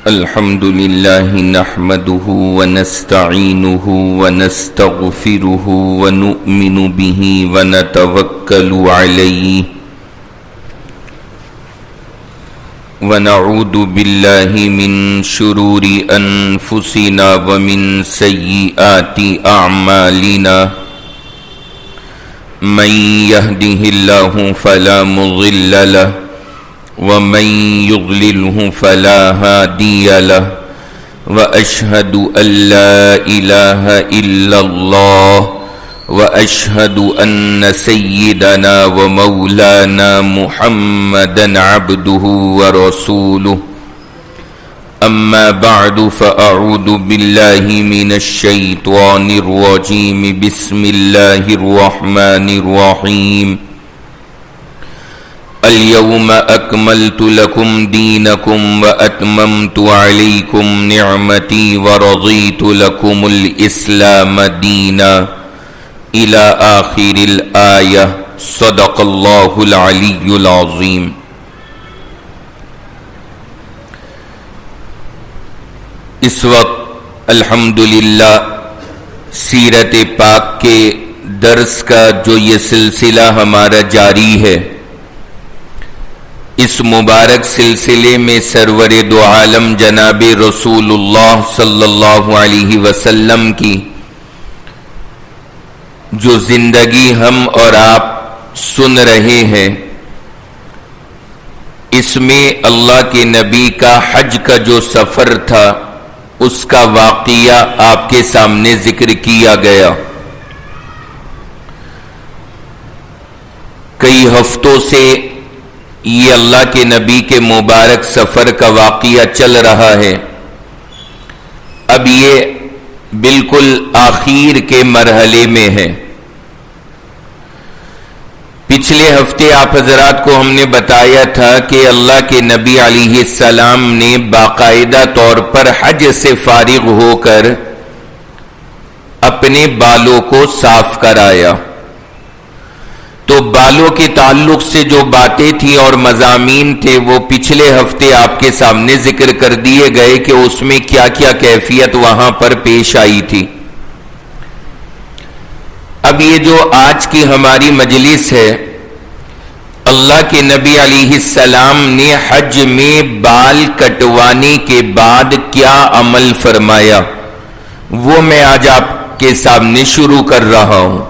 الحمد لله نحمده ونستعينه ونستغفره ونؤمن به ونتوكل عليه ونعوذ بالله من شرور أنفسنا ومن سيئات أعمالنا من يهده الله فلا مضل له ومن يضلله فلا هادي له وأشهد أن لا إله إلا الله وأشهد أن سيدنا ومولانا محمدا عبده ورسوله أما بعد فأعوذ بالله من الشيطان الرجيم بسم الله الرحمن الرحيم اليوم أكملت لكم دينكم وأتممت عليكم نعمتي ورضيت لكم الإسلام دينا إلى آخر الآية صدق الله العلي العظيم. اس وقت الحمدللہ سیرت پاک کے درس کا جو یہ سلسلہ ہمارا جاری ہے، اس مبارک سلسلے میں سرور دو عالم جناب رسول اللہ صلی اللہ علیہ وسلم کی جو زندگی ہم اور آپ سن رہے ہیں، اس میں اللہ کے نبی کا حج کا جو سفر تھا اس کا واقعہ آپ کے سامنے ذکر کیا گیا. کئی ہفتوں سے یہ اللہ کے نبی کے مبارک سفر کا واقعہ چل رہا ہے. اب یہ بالکل آخر کے مرحلے میں ہے. پچھلے ہفتے آپ حضرات کو ہم نے بتایا تھا کہ اللہ کے نبی علیہ السلام نے باقاعدہ طور پر حج سے فارغ ہو کر اپنے بالوں کو صاف کرایا. تو بالوں کے تعلق سے جو باتیں تھیں اور مضامین تھے وہ پچھلے ہفتے آپ کے سامنے ذکر کر دیے گئے کہ اس میں کیا کیا کیفیت وہاں پر پیش آئی تھی. اب یہ جو آج کی ہماری مجلس ہے، اللہ کے نبی علیہ السلام نے حج میں بال کٹوانے کے بعد کیا عمل فرمایا وہ میں آج آپ کے سامنے شروع کر رہا ہوں.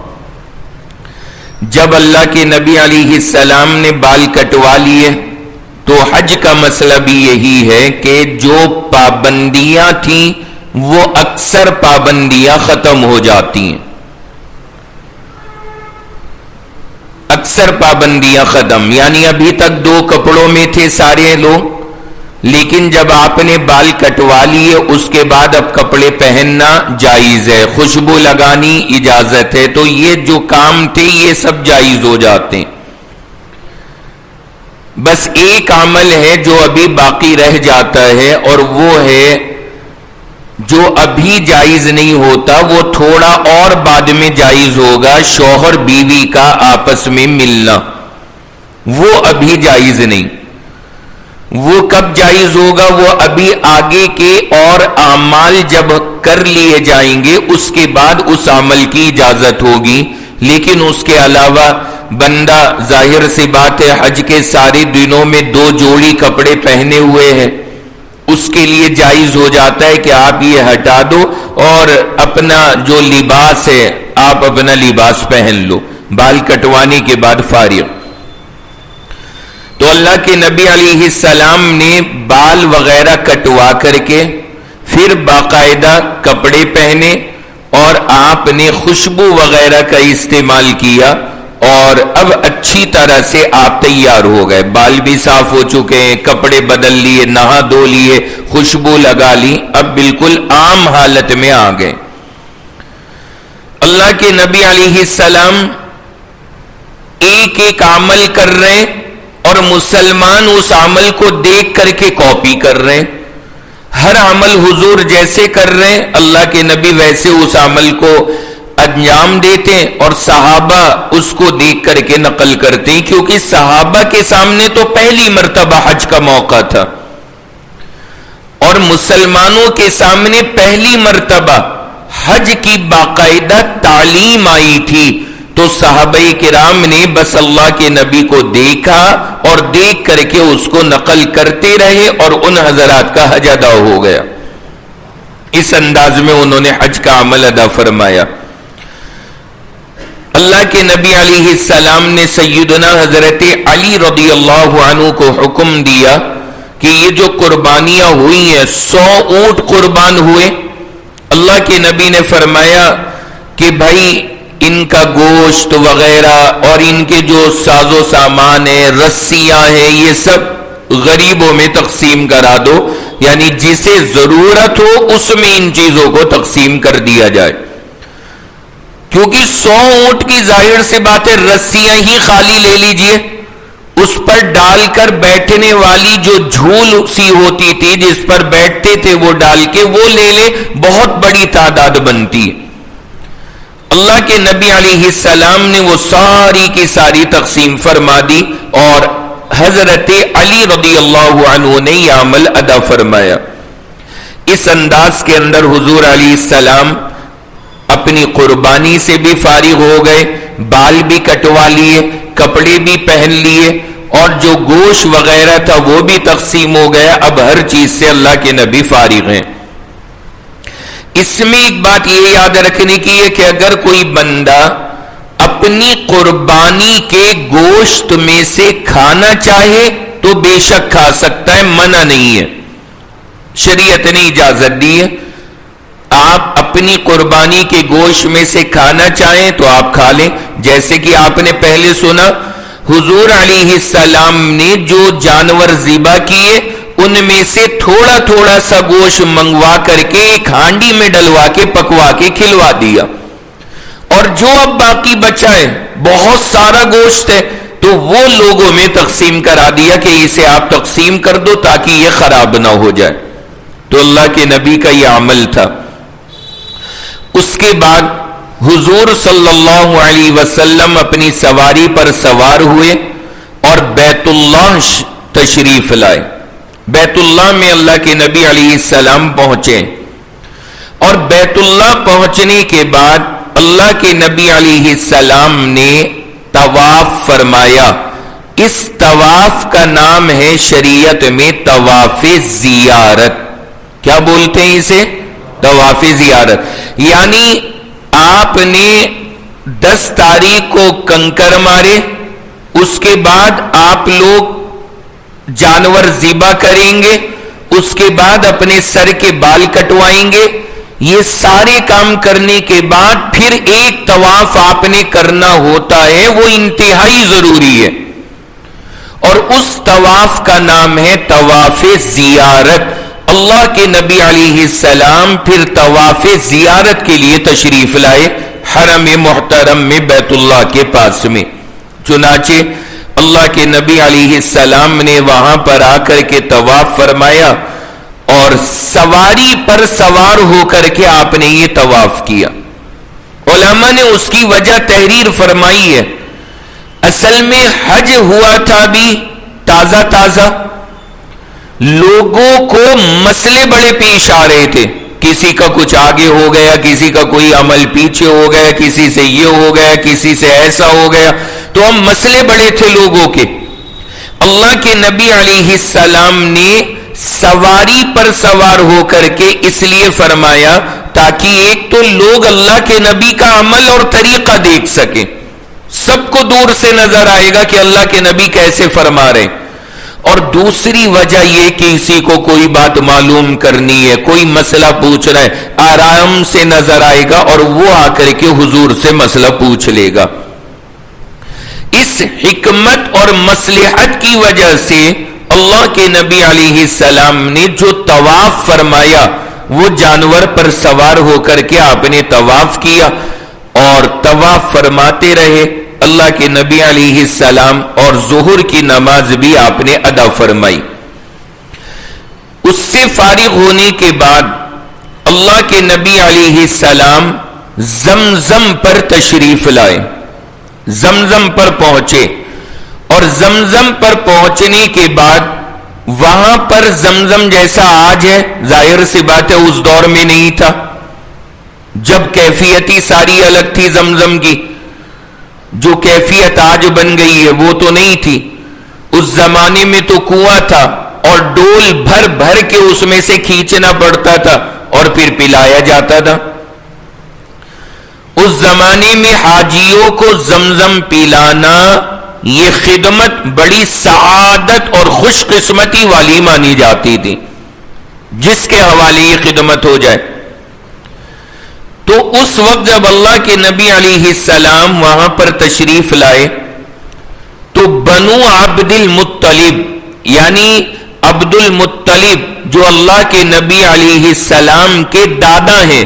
جب اللہ کے نبی علیہ السلام نے بال کٹوا لیے تو حج کا مسئلہ بھی یہی ہے کہ جو پابندیاں تھیں وہ اکثر پابندیاں ختم ہو جاتی ہیں. اکثر پابندیاں ختم، یعنی ابھی تک دو کپڑوں میں تھے سارے لوگ، لیکن جب آپ نے بال کٹوا لیے اس کے بعد اب کپڑے پہننا جائز ہے، خوشبو لگانی اجازت ہے، تو یہ جو کام تھے یہ سب جائز ہو جاتے ہیں. بس ایک عمل ہے جو ابھی باقی رہ جاتا ہے، اور وہ ہے جو ابھی جائز نہیں ہوتا، وہ تھوڑا اور بعد میں جائز ہوگا. شوہر بیوی کا آپس میں ملنا وہ ابھی جائز نہیں. وہ کب جائز ہوگا؟ وہ ابھی آگے کے اور اعمال جب کر لیے جائیں گے اس کے بعد اس عمل کی اجازت ہوگی. لیکن اس کے علاوہ بندہ ظاہر سی بات ہے حج کے سارے دنوں میں دو جوڑی کپڑے پہنے ہوئے ہیں، اس کے لیے جائز ہو جاتا ہے کہ آپ یہ ہٹا دو اور اپنا جو لباس ہے آپ اپنا لباس پہن لو بال کٹوانے کے بعد فارغ. تو اللہ کے نبی علیہ السلام نے بال وغیرہ کٹوا کر کے پھر باقاعدہ کپڑے پہنے اور آپ نے خوشبو وغیرہ کا استعمال کیا، اور اب اچھی طرح سے آپ تیار ہو گئے. بال بھی صاف ہو چکے ہیں، کپڑے بدل لیے، نہا دھو لیے، خوشبو لگا لی، اب بالکل عام حالت میں آ گئے. اللہ کے نبی علیہ السلام ایک ایک عمل کر رہے ہیں اور مسلمان اس عمل کو دیکھ کر کے کاپی کر رہے ہیں. ہر عمل حضور جیسے کر رہے ہیں اللہ کے نبی ویسے اس عمل کو انجام دیتے ہیں، اور صحابہ اس کو دیکھ کر کے نقل کرتے ہیں، کیونکہ صحابہ کے سامنے تو پہلی مرتبہ حج کا موقع تھا، اور اور مسلمانوں کے سامنے پہلی مرتبہ حج کی باقاعدہ تعلیم آئی تھی تو صحابہ کرام نے بس اللہ کے نبی کو دیکھا اور دیکھ کر کے اس کو نقل کرتے رہے اور ان حضرات کا حج ادا ہو گیا. اس انداز میں انہوں نے حج کا عمل ادا فرمایا. اللہ کے نبی علیہ السلام نے سیدنا حضرت علی رضی اللہ عنہ کو حکم دیا کہ یہ جو قربانیاں ہوئی ہیں 100 اونٹ قربان ہوئے. اللہ کے نبی نے فرمایا کہ بھائی ان کا گوشت وغیرہ اور ان کے جو ساز و سامان ہیں، رسیاں ہیں، یہ سب غریبوں میں تقسیم کرا دو، یعنی جسے ضرورت ہو اس میں ان چیزوں کو تقسیم کر دیا جائے. کیونکہ 100 اونٹ کی ظاہر سے بات ہے، رسیاں ہی خالی لے لیجئے، اس پر ڈال کر بیٹھنے والی جو جھول سی ہوتی تھی جس پر بیٹھتے تھے وہ ڈال کے وہ لے لے، بہت بڑی تعداد بنتی ہے. اللہ کے نبی علیہ السلام نے وہ ساری کی ساری تقسیم فرما دی اور حضرت علی رضی اللہ عنہ نے یہ عمل ادا فرمایا. اس انداز کے اندر حضور علیہ السلام اپنی قربانی سے بھی فارغ ہو گئے، بال بھی کٹوا لیے، کپڑے بھی پہن لیے اور جو گوشت وغیرہ تھا وہ بھی تقسیم ہو گیا. اب ہر چیز سے اللہ کے نبی فارغ ہیں. اس میں ایک بات یہ یاد رکھنے کی ہے کہ اگر کوئی بندہ اپنی قربانی کے گوشت میں سے کھانا چاہے تو بے شک کھا سکتا ہے، منع نہیں ہے، شریعت نے اجازت دی ہے. آپ اپنی قربانی کے گوشت میں سے کھانا چاہیں تو آپ کھا لیں. جیسے کہ آپ نے پہلے سنا حضور علیہ السلام نے جو جانور ذبح کیے ان میں سے تھوڑا تھوڑا سا گوشت منگوا کر کے ایک ہانڈی میں ڈلوا کے پکوا کے کھلوا دیا، اور جو اب باقی بچا ہے بہت سارا گوشت ہے تو وہ لوگوں میں تقسیم کرا دیا کہ اسے آپ تقسیم کر دو تاکہ یہ خراب نہ ہو جائے. تو اللہ کے نبی کا یہ عمل تھا. اس کے بعد حضور صلی اللہ علیہ وسلم اپنی سواری پر سوار ہوئے اور بیت اللہ تشریف لائے. بیت اللہ میں اللہ کے نبی علیہ السلام پہنچے اور بیت اللہ پہنچنے کے بعد اللہ کے نبی علیہ السلام نے طواف فرمایا. اس طواف کا نام ہے شریعت میں طواف زیارت. کیا بولتے ہیں اسے؟ طواف زیارت. یعنی آپ نے 10 تاریخ کو کنکر مارے، اس کے بعد آپ لوگ جانور ذبح کریں گے، اس کے بعد اپنے سر کے بال کٹوائیں گے. یہ سارے کام کرنے کے بعد پھر ایک طواف آپ نے کرنا ہوتا ہے، وہ انتہائی ضروری ہے، اور اس طواف کا نام ہے طواف زیارت. اللہ کے نبی علیہ السلام پھر طواف زیارت کے لیے تشریف لائے حرم محترم میں بیت اللہ کے پاس میں. چنانچہ اللہ کے نبی علیہ السلام نے وہاں پر آ کر کے طواف فرمایا اور سواری پر سوار ہو کر کے آپ نے یہ طواف کیا. علماء نے اس کی وجہ تحریر فرمائی ہے. اصل میں حج ہوا تھا بھی تازہ تازہ، لوگوں کو مسئلے بڑے پیش آ رہے تھے، کسی کا کچھ آگے ہو گیا، کسی کا کوئی عمل پیچھے ہو گیا، کسی سے یہ ہو گیا، کسی سے ایسا ہو گیا، تو ہم مسئلے بڑے تھے لوگوں کے. اللہ کے نبی علیہ السلام نے سواری پر سوار ہو کر کے اس لیے فرمایا تاکہ ایک تو لوگ اللہ کے نبی کا عمل اور طریقہ دیکھ سکیں، سب کو دور سے نظر آئے گا کہ اللہ کے نبی کیسے فرما رہے، اور دوسری وجہ یہ کہ کسی کو کوئی بات معلوم کرنی ہے، کوئی مسئلہ پوچھنا ہے، آرام سے نظر آئے گا اور وہ آ کر کے حضور سے مسئلہ پوچھ لے گا. اس حکمت اور مصلحت کی وجہ سے اللہ کے نبی علیہ السلام نے جو طواف فرمایا وہ جانور پر سوار ہو کر کے آپ نے طواف کیا اور طواف فرماتے رہے. اللہ کے نبی علیہ السلام اور ظہر کی نماز بھی آپ نے ادا فرمائی. اس سے فارغ ہونے کے بعد اللہ کے نبی علیہ السلام زمزم پر تشریف لائے، زمزم پر پہنچے، اور زمزم پر پہنچنے کے بعد وہاں پر زمزم جیسا آج ہے ظاہر سی بات ہے اس دور میں نہیں تھا، جب کیفیتی ساری الگ تھی زمزم کی، جو کیفیت آج بن گئی ہے وہ تو نہیں تھی۔ اس زمانے میں تو کنواں تھا اور ڈول بھر بھر کے اس میں سے کھینچنا پڑتا تھا اور پھر پلایا جاتا تھا۔ اس زمانے میں حاجیوں کو زمزم پلانا یہ خدمت بڑی سعادت اور خوش قسمتی والی مانی جاتی تھی، جس کے حوالے یہ خدمت ہو جائے۔ تو اس وقت جب اللہ کے نبی علیہ السلام وہاں پر تشریف لائے تو بنو عبد المطلب یعنی عبد المطلب جو اللہ کے نبی علیہ السلام کے دادا ہیں،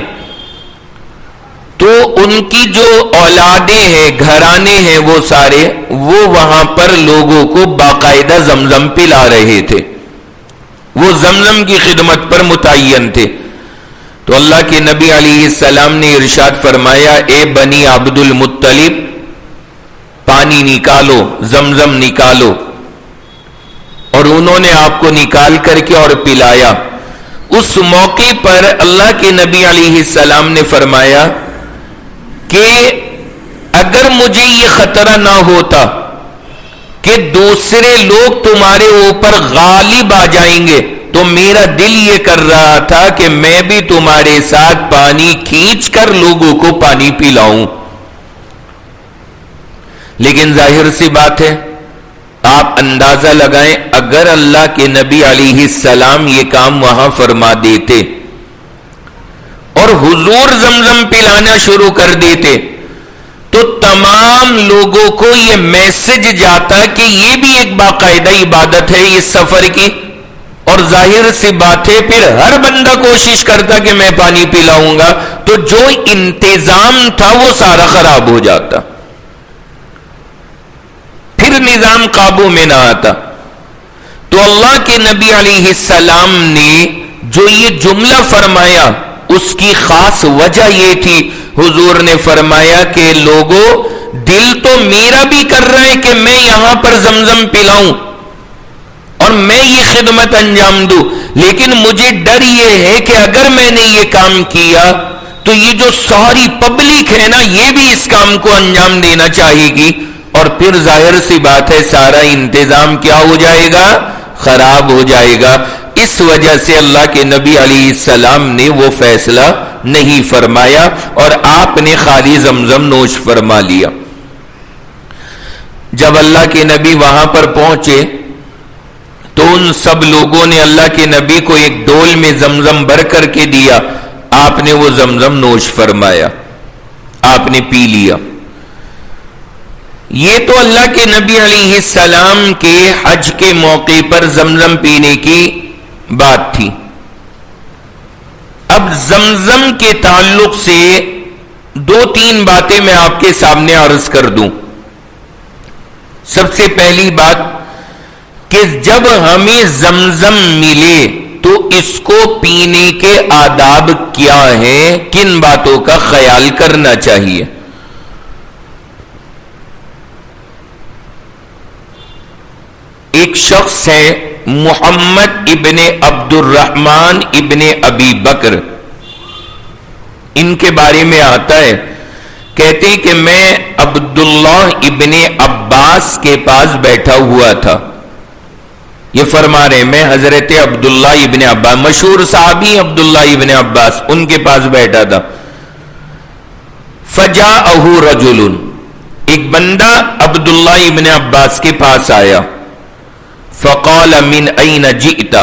تو ان کی جو اولادیں ہیں، گھرانے ہیں، وہ سارے وہ وہاں پر لوگوں کو باقاعدہ زمزم پلا رہے تھے، وہ زمزم کی خدمت پر متعین تھے۔ تو اللہ کے نبی علیہ السلام نے ارشاد فرمایا، اے بنی عبد المطلب پانی نکالو، زمزم نکالو، اور انہوں نے آپ کو نکال کر کے اور پلایا۔ اس موقع پر اللہ کے نبی علیہ السلام نے فرمایا کہ اگر مجھے یہ خطرہ نہ ہوتا کہ دوسرے لوگ تمہارے اوپر غالب آ جائیں گے تو میرا دل یہ کر رہا تھا کہ میں بھی تمہارے ساتھ پانی کھینچ کر لوگوں کو پانی پلاؤں، لیکن ظاہر سی بات ہے آپ اندازہ لگائیں اگر اللہ کے نبی علیہ السلام یہ کام وہاں فرما دیتے اور حضور زمزم پلانا شروع کر دیتے تو تمام لوگوں کو یہ میسج جاتا کہ یہ بھی ایک باقاعدہ عبادت ہے اس سفر کی، اور ظاہر سی بات ہے پھر ہر بندہ کوشش کرتا کہ میں پانی پلاؤں گا، تو جو انتظام تھا وہ سارا خراب ہو جاتا، پھر نظام قابو میں نہ آتا۔ تو اللہ کے نبی علیہ السلام نے جو یہ جملہ فرمایا اس کی خاص وجہ یہ تھی، حضور نے فرمایا کہ لوگوں دل تو میرا بھی کر رہا ہے کہ میں یہاں پر زمزم پلاؤں اور میں یہ خدمت انجام دوں، لیکن مجھے ڈر یہ ہے کہ اگر میں نے یہ کام کیا تو یہ جو ساری پبلک ہے نا یہ بھی اس کام کو انجام دینا چاہے گی، اور پھر ظاہر سی بات ہے سارا انتظام کیا ہو جائے گا، خراب ہو جائے گا۔ اس وجہ سے اللہ کے نبی علیہ السلام نے وہ فیصلہ نہیں فرمایا اور آپ نے خالی زمزم نوش فرما لیا۔ جب اللہ کے نبی وہاں پر پہنچے تو ان سب لوگوں نے اللہ کے نبی کو ایک ڈول میں زمزم بھر کر کے دیا، آپ نے وہ زمزم نوش فرمایا، آپ نے پی لیا۔ یہ تو اللہ کے نبی علیہ السلام کے حج کے موقع پر زمزم پینے کی بات تھی۔ اب زمزم کے تعلق سے دو تین باتیں میں آپ کے سامنے عرض کر دوں۔ سب سے پہلی بات کہ جب ہمیں زمزم ملے تو اس کو پینے کے آداب کیا ہیں، کن باتوں کا خیال کرنا چاہیے۔ ایک شخص ہے محمد ابن عبد الرحمن ابن ابی بکر، ان کے بارے میں آتا ہے، کہتے ہیں کہ میں عبداللہ ابن عباس کے پاس بیٹھا ہوا تھا۔ یہ فرما رہے میں حضرت عبداللہ ابن عباس، مشہور صحابی عبداللہ ابن عباس، ان کے پاس بیٹھا تھا۔ فجاءہ رجل، ایک بندہ عبداللہ ابن عباس کے پاس آیا۔ فقال من این جئت،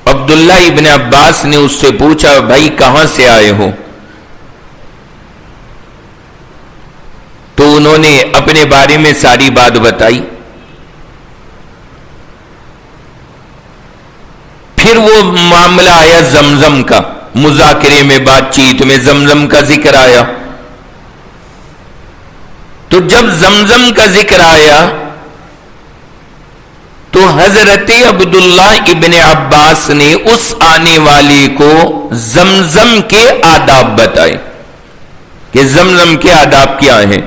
عبداللہ ابن عباس نے اس سے پوچھا بھائی کہاں سے آئے ہو؟ تو انہوں نے اپنے بارے میں ساری بات بتائی۔ پھر وہ معاملہ آیا زمزم کا، مذاکرے میں بات چیت میں زمزم کا ذکر آیا۔ تو جب زمزم کا ذکر آیا تو حضرت عبداللہ ابن عباس نے اس آنے والے کو زمزم کے آداب بتائے کہ زمزم کے آداب کیا ہیں۔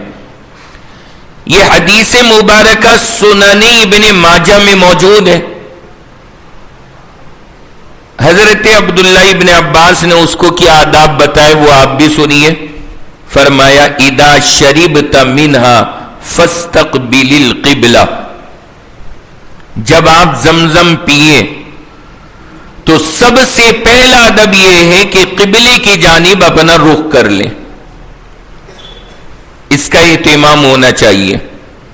یہ حدیث مبارکہ سنن ابن ماجہ میں موجود ہے، حضرت عبداللہ ابن عباس نے اس کو کیا آداب بتائے وہ آپ بھی سنیے. فرمایا اذا شربت منها فاستقبل القبلہ، جب آپ زمزم پیے تو سب سے پہلا ادب یہ ہے کہ قبلے کی جانب اپنا رخ کر لیں. اس کا اہتمام ہونا چاہیے.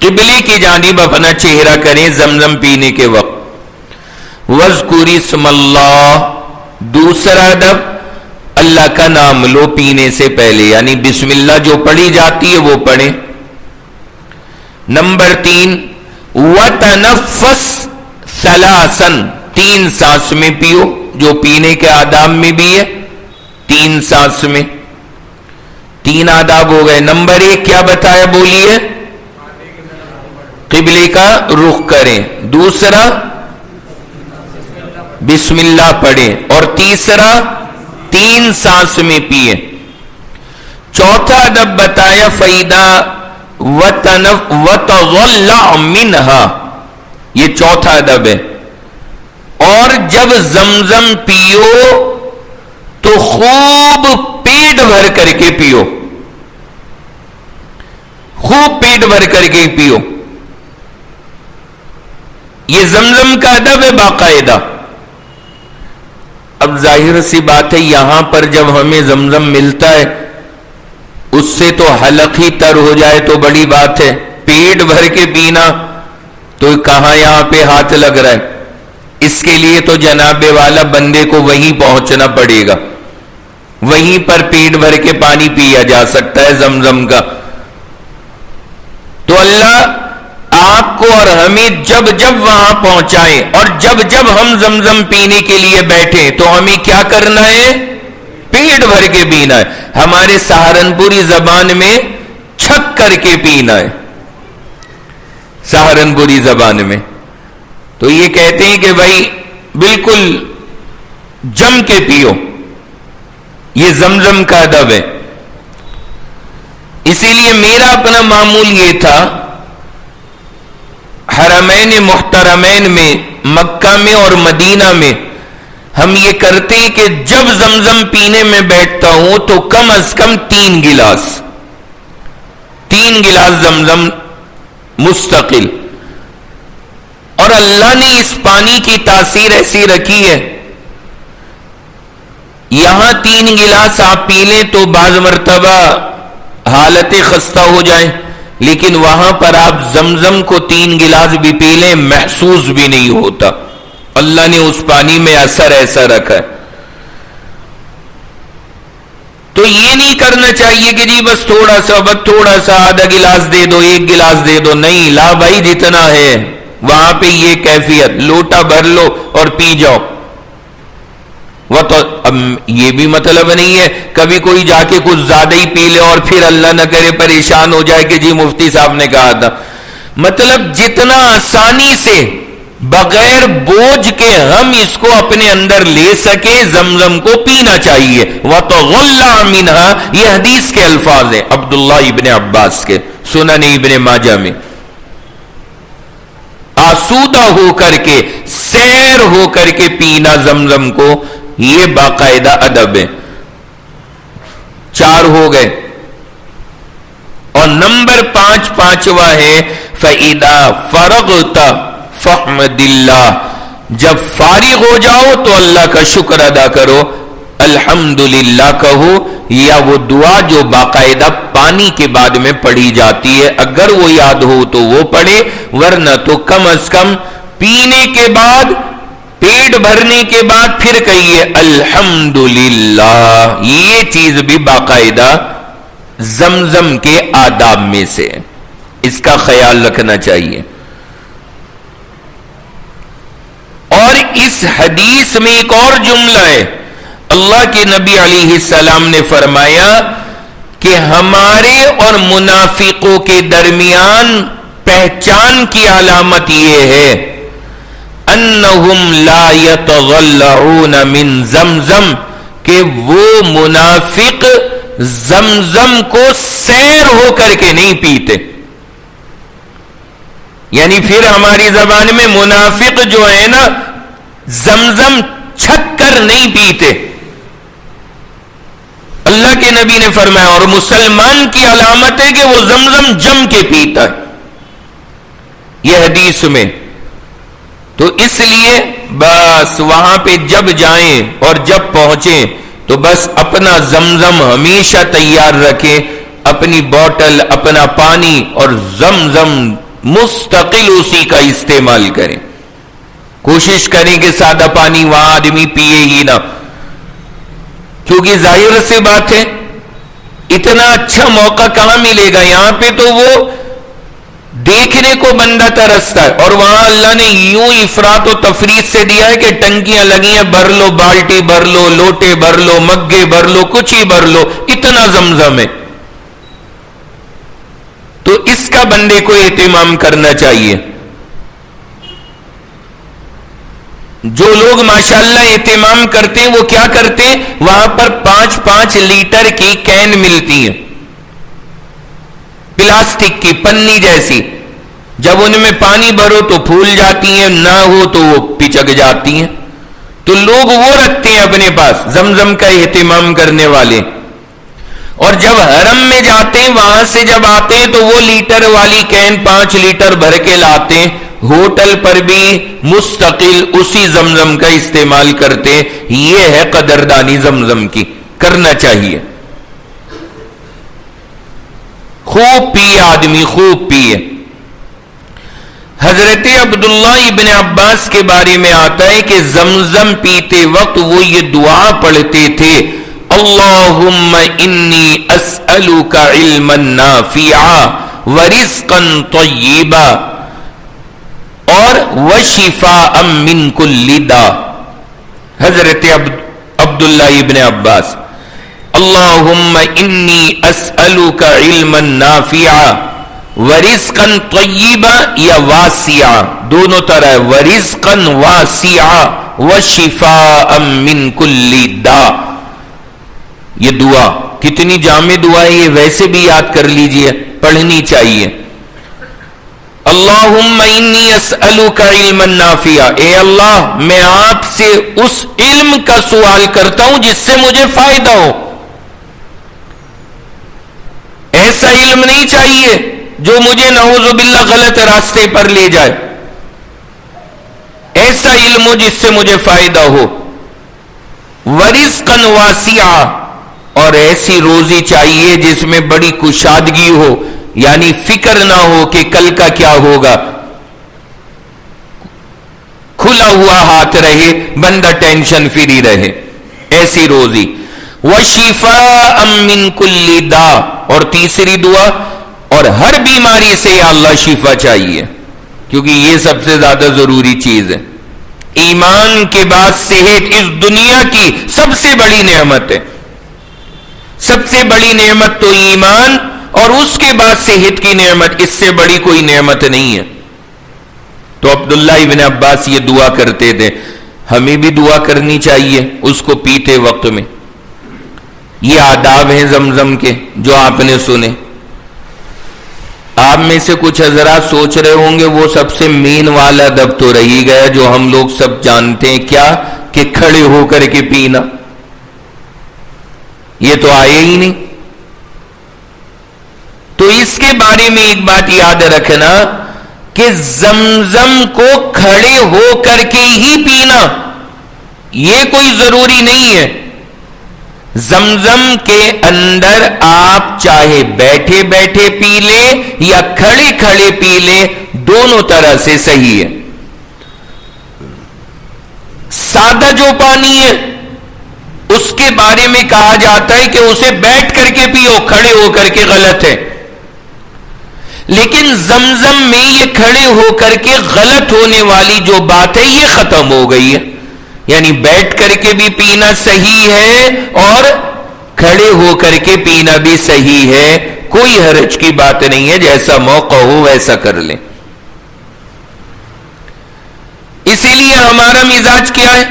قبلے کی جانب اپنا چہرہ کریں زمزم پینے کے وقت. وَاذْكُرِ اسْمَ اللَّهِ، دوسرا ادب اللہ کا نام لو پینے سے پہلے، یعنی بسم اللہ جو پڑھی جاتی ہے وہ پڑھیں. نمبر 3 وَتَنَفَّسْ ثَلَاثًا، 3 سانس میں پیو، جو پینے کے آداب میں بھی ہے 3 سانس میں. 3 آداب ہو گئے. نمبر 1 کیا بتایا بولیے؟ قبلے کا رخ کریں. دوسرا بسم اللہ پڑھیں. اور تیسرا 3 سانس میں پیئے. چوتھا ادب بتایا فَإِذَا وَتَضَلَّعْ مِنْهَا، یہ چوتھا ادب ہے. اور جب زمزم پیو تو خوب پیٹ بھر کر کے پیو، خوب پیٹ بھر کر کے پیو. یہ زمزم کا ادب ہے باقاعدہ. اب ظاہر سی بات ہے یہاں پر جب ہمیں زمزم ملتا ہے اس سے تو حلق ہی تر ہو جائے تو بڑی بات ہے. پیٹ بھر کے پینا تو کہاں یہاں پہ ہاتھ لگ رہا ہے. اس کے لیے تو جناب والا بندے کو وہیں پہنچنا پڑے گا، وہیں پر پیٹ بھر کے پانی پیا جا سکتا ہے زمزم کا. تو اللہ آپ کو اور ہمیں جب جب وہاں پہنچائیں، اور جب جب ہم زمزم پینے کے لیے بیٹھیں تو ہمیں کیا کرنا ہے؟ پیٹ بھر کے پینا ہے. ہمارے سہارنپوری زبان میں چھک کر کے پینا ہے، سہارنپوری زبان میں. تو یہ کہتے ہیں کہ بھائی بالکل جم کے پیو. یہ زمزم کا ادب ہے. اسی لیے میرا اپنا معمول یہ تھا، حرمین محترمین میں مکہ میں اور مدینہ میں ہم یہ کرتے ہیں کہ جب زمزم پینے میں بیٹھتا ہوں تو کم از کم 3 گلاس زمزم مستقل. اور اللہ نے اس پانی کی تاثیر ایسی رکھی ہے، یہاں 3 گلاس آپ پی لیں تو بعض مرتبہ حالتیں خستہ ہو جائیں، لیکن وہاں پر آپ زمزم کو 3 گلاس بھی پی لیں محسوس بھی نہیں ہوتا. اللہ نے اس پانی میں اثر ایسا رکھا ہے. تو یہ نہیں کرنا چاہیے کہ جی بس تھوڑا سا آدھا گلاس دے دو، 1 گلاس دے دو. نہیں، لا بھائی جتنا ہے وہاں پہ یہ کیفیت، لوٹا بھر لو اور پی جاؤ. وہ تو اب یہ بھی مطلب نہیں ہے کبھی کوئی جا کے کچھ زیادہ ہی پی لے اور پھر اللہ نہ کرے پریشان ہو جائے کہ جی مفتی صاحب نے کہا تھا. مطلب جتنا آسانی سے بغیر بوجھ کے ہم اس کو اپنے اندر لے سکے زمزم کو پینا چاہیے. وَتَغَلَّعْ مِنْهَا، یہ حدیث کے الفاظ ہیں عبداللہ ابن عباس کے، سنن ابن ماجہ میں. آسودہ ہو کر کے، سیر ہو کر کے پینا زمزم کو، یہ باقاعدہ ادب ہے. 4 ہو گئے. اور نمبر 5 پانچواں ہے فَإِذَا فَرَغْتَ فَحْمَدِ اللَّهِ، جب فارغ ہو جاؤ تو اللہ کا شکر ادا کرو، الحمدللہ کہو، یا وہ دعا جو باقاعدہ پانی کے بعد میں پڑھی جاتی ہے اگر وہ یاد ہو تو وہ پڑھے، ورنہ تو کم از کم پینے کے بعد، پیٹ بھرنے کے بعد پھر کہیے الحمدللہ. یہ چیز بھی باقاعدہ زمزم کے آداب میں سے، اس کا خیال رکھنا چاہیے. اور اس حدیث میں ایک اور جملہ ہے، اللہ کے نبی علیہ السلام نے فرمایا کہ ہمارے اور منافقوں کے درمیان پہچان کی علامت یہ ہے انہم لا یتغلعون من زمزم، کہ وہ منافق زمزم کو سیر ہو کر کے نہیں پیتے. یعنی پھر ہماری زبان میں منافق جو ہے نا، زمزم چھک کر نہیں پیتے. اللہ کے نبی نے فرمایا اور مسلمان کی علامت ہے کہ وہ زمزم جم کے پیتا ہے، یہ حدیث میں. تو اس لیے بس وہاں پہ جب جائیں اور جب پہنچیں تو بس اپنا زمزم ہمیشہ تیار رکھیں، اپنی بوتل، اپنا پانی اور زمزم مستقل اسی کا استعمال کریں. کوشش کریں کہ سادہ پانی وہاں آدمی پیے ہی نہ، کیونکہ ظاہر سے بات ہے اتنا اچھا موقع کہاں ملے گا. یہاں پہ تو وہ دیکھنے کو بندہ ترستا ہے، اور وہاں اللہ نے یوں افراط و تفریط سے دیا ہے کہ ٹنکیاں لگی ہیں، بھر لو، بالٹی بھر لو، لوٹے بھر لو، مگے بھر لو، کچھ ہی بھر لو، اتنا زمزم ہے. تو اس کا بندے کو اہتمام کرنا چاہیے. جو لوگ ماشاءاللہ اہتمام کرتے ہیں وہ کیا کرتے ہیں، وہاں پر 5-5 لیٹر کی کین ملتی ہیں، پلاسٹک کی پنی جیسی. جب ان میں پانی بھرو تو پھول جاتی ہیں، نہ ہو تو وہ پچک جاتی ہیں. تو لوگ وہ رکھتے ہیں اپنے پاس زمزم کا اہتمام کرنے والے. اور جب حرم میں جاتے ہیں وہاں سے جب آتے ہیں تو وہ لیٹر والی کین 5 لیٹر بھر کے لاتے ہیں. ہوٹل پر بھی مستقل اسی زمزم کا استعمال کرتے ہیں. یہ ہے قدردانی زمزم کی، کرنا چاہیے. خوب پیے آدمی، خوب پیے. حضرت عبداللہ ابن عباس کے بارے میں آتا ہے کہ زمزم پیتے وقت وہ یہ دعا پڑھتے تھے، اللہم انی اسألک علما نافعا ورزقا طیبا اور وشفاء من کل داء. حضرت عبداللہ ابن عباس، اللہم انی اسألک علما نافعا ورزقا طیبا یا واسعا، دونوں طرح ہے، ورزقا واسعا وشفاء من کل داء. یہ دعا کتنی جامع دعا ہے، یہ ویسے بھی یاد کر لیجئے، پڑھنی چاہیے. اللہم انی اسألک علما نافعا، اے اللہ میں آپ سے اس علم کا سوال کرتا ہوں جس سے مجھے فائدہ ہو. ایسا علم نہیں چاہیے جو مجھے نعوذ باللہ غلط راستے پر لے جائے. ایسا علم ہو جس سے مجھے فائدہ ہو. ورزقا واسعا، اور ایسی روزی چاہیے جس میں بڑی کشادگی ہو، یعنی فکر نہ ہو کہ کل کا کیا ہوگا، کھلا ہوا ہاتھ رہے، بندہ ٹینشن فری رہے، ایسی روزی. وشفاء من کل داء، اور تیسری دعا، اور ہر بیماری سے یا اللہ شفا چاہیے، کیونکہ یہ سب سے زیادہ ضروری چیز ہے. ایمان کے بعد صحت اس دنیا کی سب سے بڑی نعمت ہے. سب سے بڑی نعمت تو ایمان، اور اس کے بعد صحت کی نعمت، اس سے بڑی کوئی نعمت نہیں ہے. تو عبداللہ ابن عباس یہ دعا کرتے تھے، ہمیں بھی دعا کرنی چاہیے اس کو پیتے وقت میں. یہ آداب ہیں زمزم کے جو آپ نے سنے. آپ میں سے کچھ حضرات سوچ رہے ہوں گے وہ سب سے مین والا ادب تو رہی گیا جو ہم لوگ سب جانتے ہیں، کیا کہ کھڑے ہو کر کے پینا. یہ تو آئے ہی نہیں. تو اس کے بارے میں ایک بات یاد رکھنا کہ زمزم کو کھڑے ہو کر کے ہی پینا یہ کوئی ضروری نہیں ہے. زمزم کے اندر آپ چاہے بیٹھے بیٹھے پی لیں یا کھڑے کھڑے پی لیں، دونوں طرح سے صحیح ہے. سادہ جو پانی ہے اس کے بارے میں کہا جاتا ہے کہ اسے بیٹھ کر کے پیو، کھڑے ہو کر کے غلط ہے. لیکن زمزم میں یہ کھڑے ہو کر کے غلط ہونے والی جو بات ہے یہ ختم ہو گئی ہے. یعنی بیٹھ کر کے بھی پینا صحیح ہے اور کھڑے ہو کر کے پینا بھی صحیح ہے. کوئی حرج کی بات نہیں ہے، جیسا موقع ہو ویسا کر لیں. اسی لیے ہمارا مزاج کیا ہے،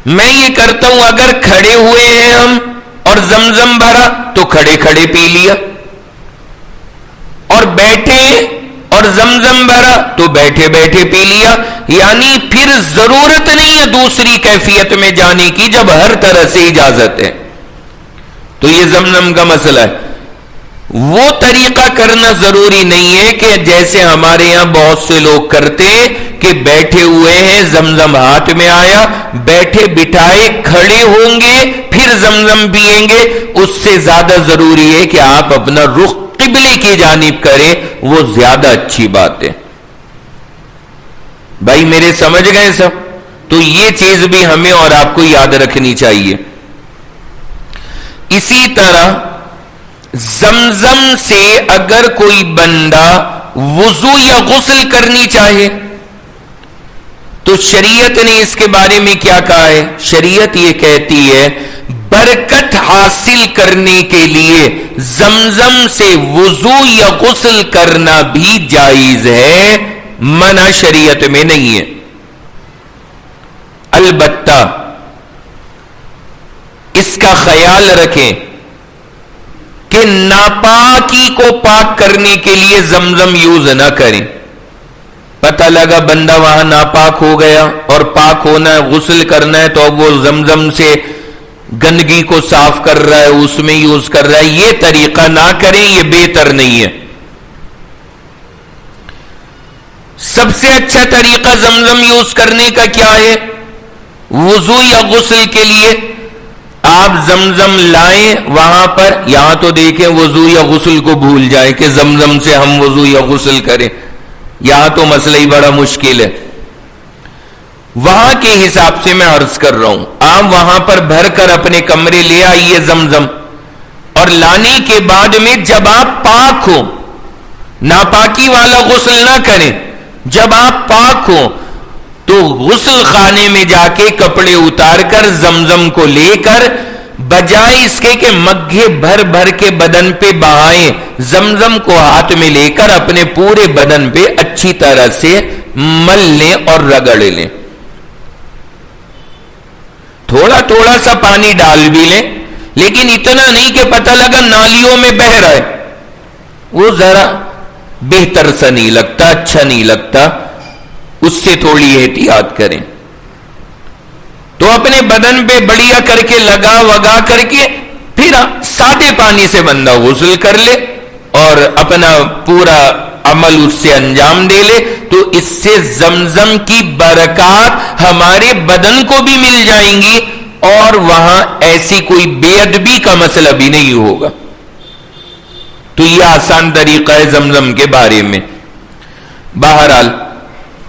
میں یہ کرتا ہوں اگر کھڑے ہوئے ہیں ہم اور زمزم بھرا تو کھڑے کھڑے پی لیا، اور بیٹھے اور زمزم بھرا تو بیٹھے بیٹھے پی لیا، یعنی پھر ضرورت نہیں ہے دوسری کیفیت میں جانے کی جب ہر طرح سے اجازت ہے۔ تو یہ زمزم کا مسئلہ ہے۔ وہ طریقہ کرنا ضروری نہیں ہے کہ جیسے ہمارے یہاں بہت سے لوگ کرتے کہ بیٹھے ہوئے ہیں، زمزم ہاتھ میں آیا، بیٹھے بٹھائے کھڑے ہوں گے پھر زمزم پئیں گے۔ اس سے زیادہ ضروری ہے کہ آپ اپنا رخ قبلے کی جانب کریں، وہ زیادہ اچھی بات ہے۔ بھائی میرے سمجھ گئے سب؟ تو یہ چیز بھی ہمیں اور آپ کو یاد رکھنی چاہیے۔ اسی طرح زمزم سے اگر کوئی بندہ وضو یا غسل کرنی چاہے تو شریعت نے اس کے بارے میں کیا کہا ہے؟ شریعت یہ کہتی ہے برکت حاصل کرنے کے لیے زمزم سے وضو یا غسل کرنا بھی جائز ہے، منع شریعت میں نہیں ہے۔ البتہ اس کا خیال رکھیں کہ ناپاکی کو پاک کرنے کے لیے زمزم یوز نہ کریں۔ پتہ لگا بندہ وہاں ناپاک ہو گیا اور پاک ہونا ہے، غسل کرنا ہے، تو اب وہ زمزم سے گندگی کو صاف کر رہا ہے، اس میں یوز کر رہا ہے۔ یہ طریقہ نہ کریں، یہ بہتر نہیں ہے۔ سب سے اچھا طریقہ زمزم یوز کرنے کا کیا ہے؟ وضو یا غسل کے لیے آپ زمزم لائیں وہاں پر، یہاں تو دیکھیں وضو یا غسل کو بھول جائیں کہ زمزم سے ہم وضو یا غسل کریں، یہاں تو مسئلہ ہی بڑا مشکل ہے۔ وہاں کے حساب سے میں عرض کر رہا ہوں، آپ وہاں پر بھر کر اپنے کمرے لے آئیے زمزم، اور لانے کے بعد میں جب آپ پاک ہو، ناپاکی والا غسل نہ کریں، جب آپ پاک ہو تو غسل خانے میں جا کے کپڑے اتار کر زمزم کو لے کر بجائے اس کے کہ مگھے بھر بھر کے بدن پہ بہائیں، زمزم کو ہاتھ میں لے کر اپنے پورے بدن پہ اچھی طرح سے مل لیں اور رگڑ لیں۔ تھوڑا تھوڑا سا پانی ڈال بھی لیں، لیکن اتنا نہیں کہ پتہ لگا نالیوں میں بہہ رہا ہے، وہ ذرا بہتر سا نہیں لگتا، اچھا نہیں لگتا، اس سے تھوڑی احتیاط کریں۔ تو اپنے بدن پہ بڑھیا کر کے لگا وگا کر کے پھر سادے پانی سے بندہ غسل کر لے اور اپنا پورا عمل اس سے انجام دے لے، تو اس سے زمزم کی برکات ہمارے بدن کو بھی مل جائیں گی اور وہاں ایسی کوئی بے ادبی کا مسئلہ بھی نہیں ہوگا۔ تو یہ آسان طریقہ ہے زمزم کے بارے میں۔ بہرحال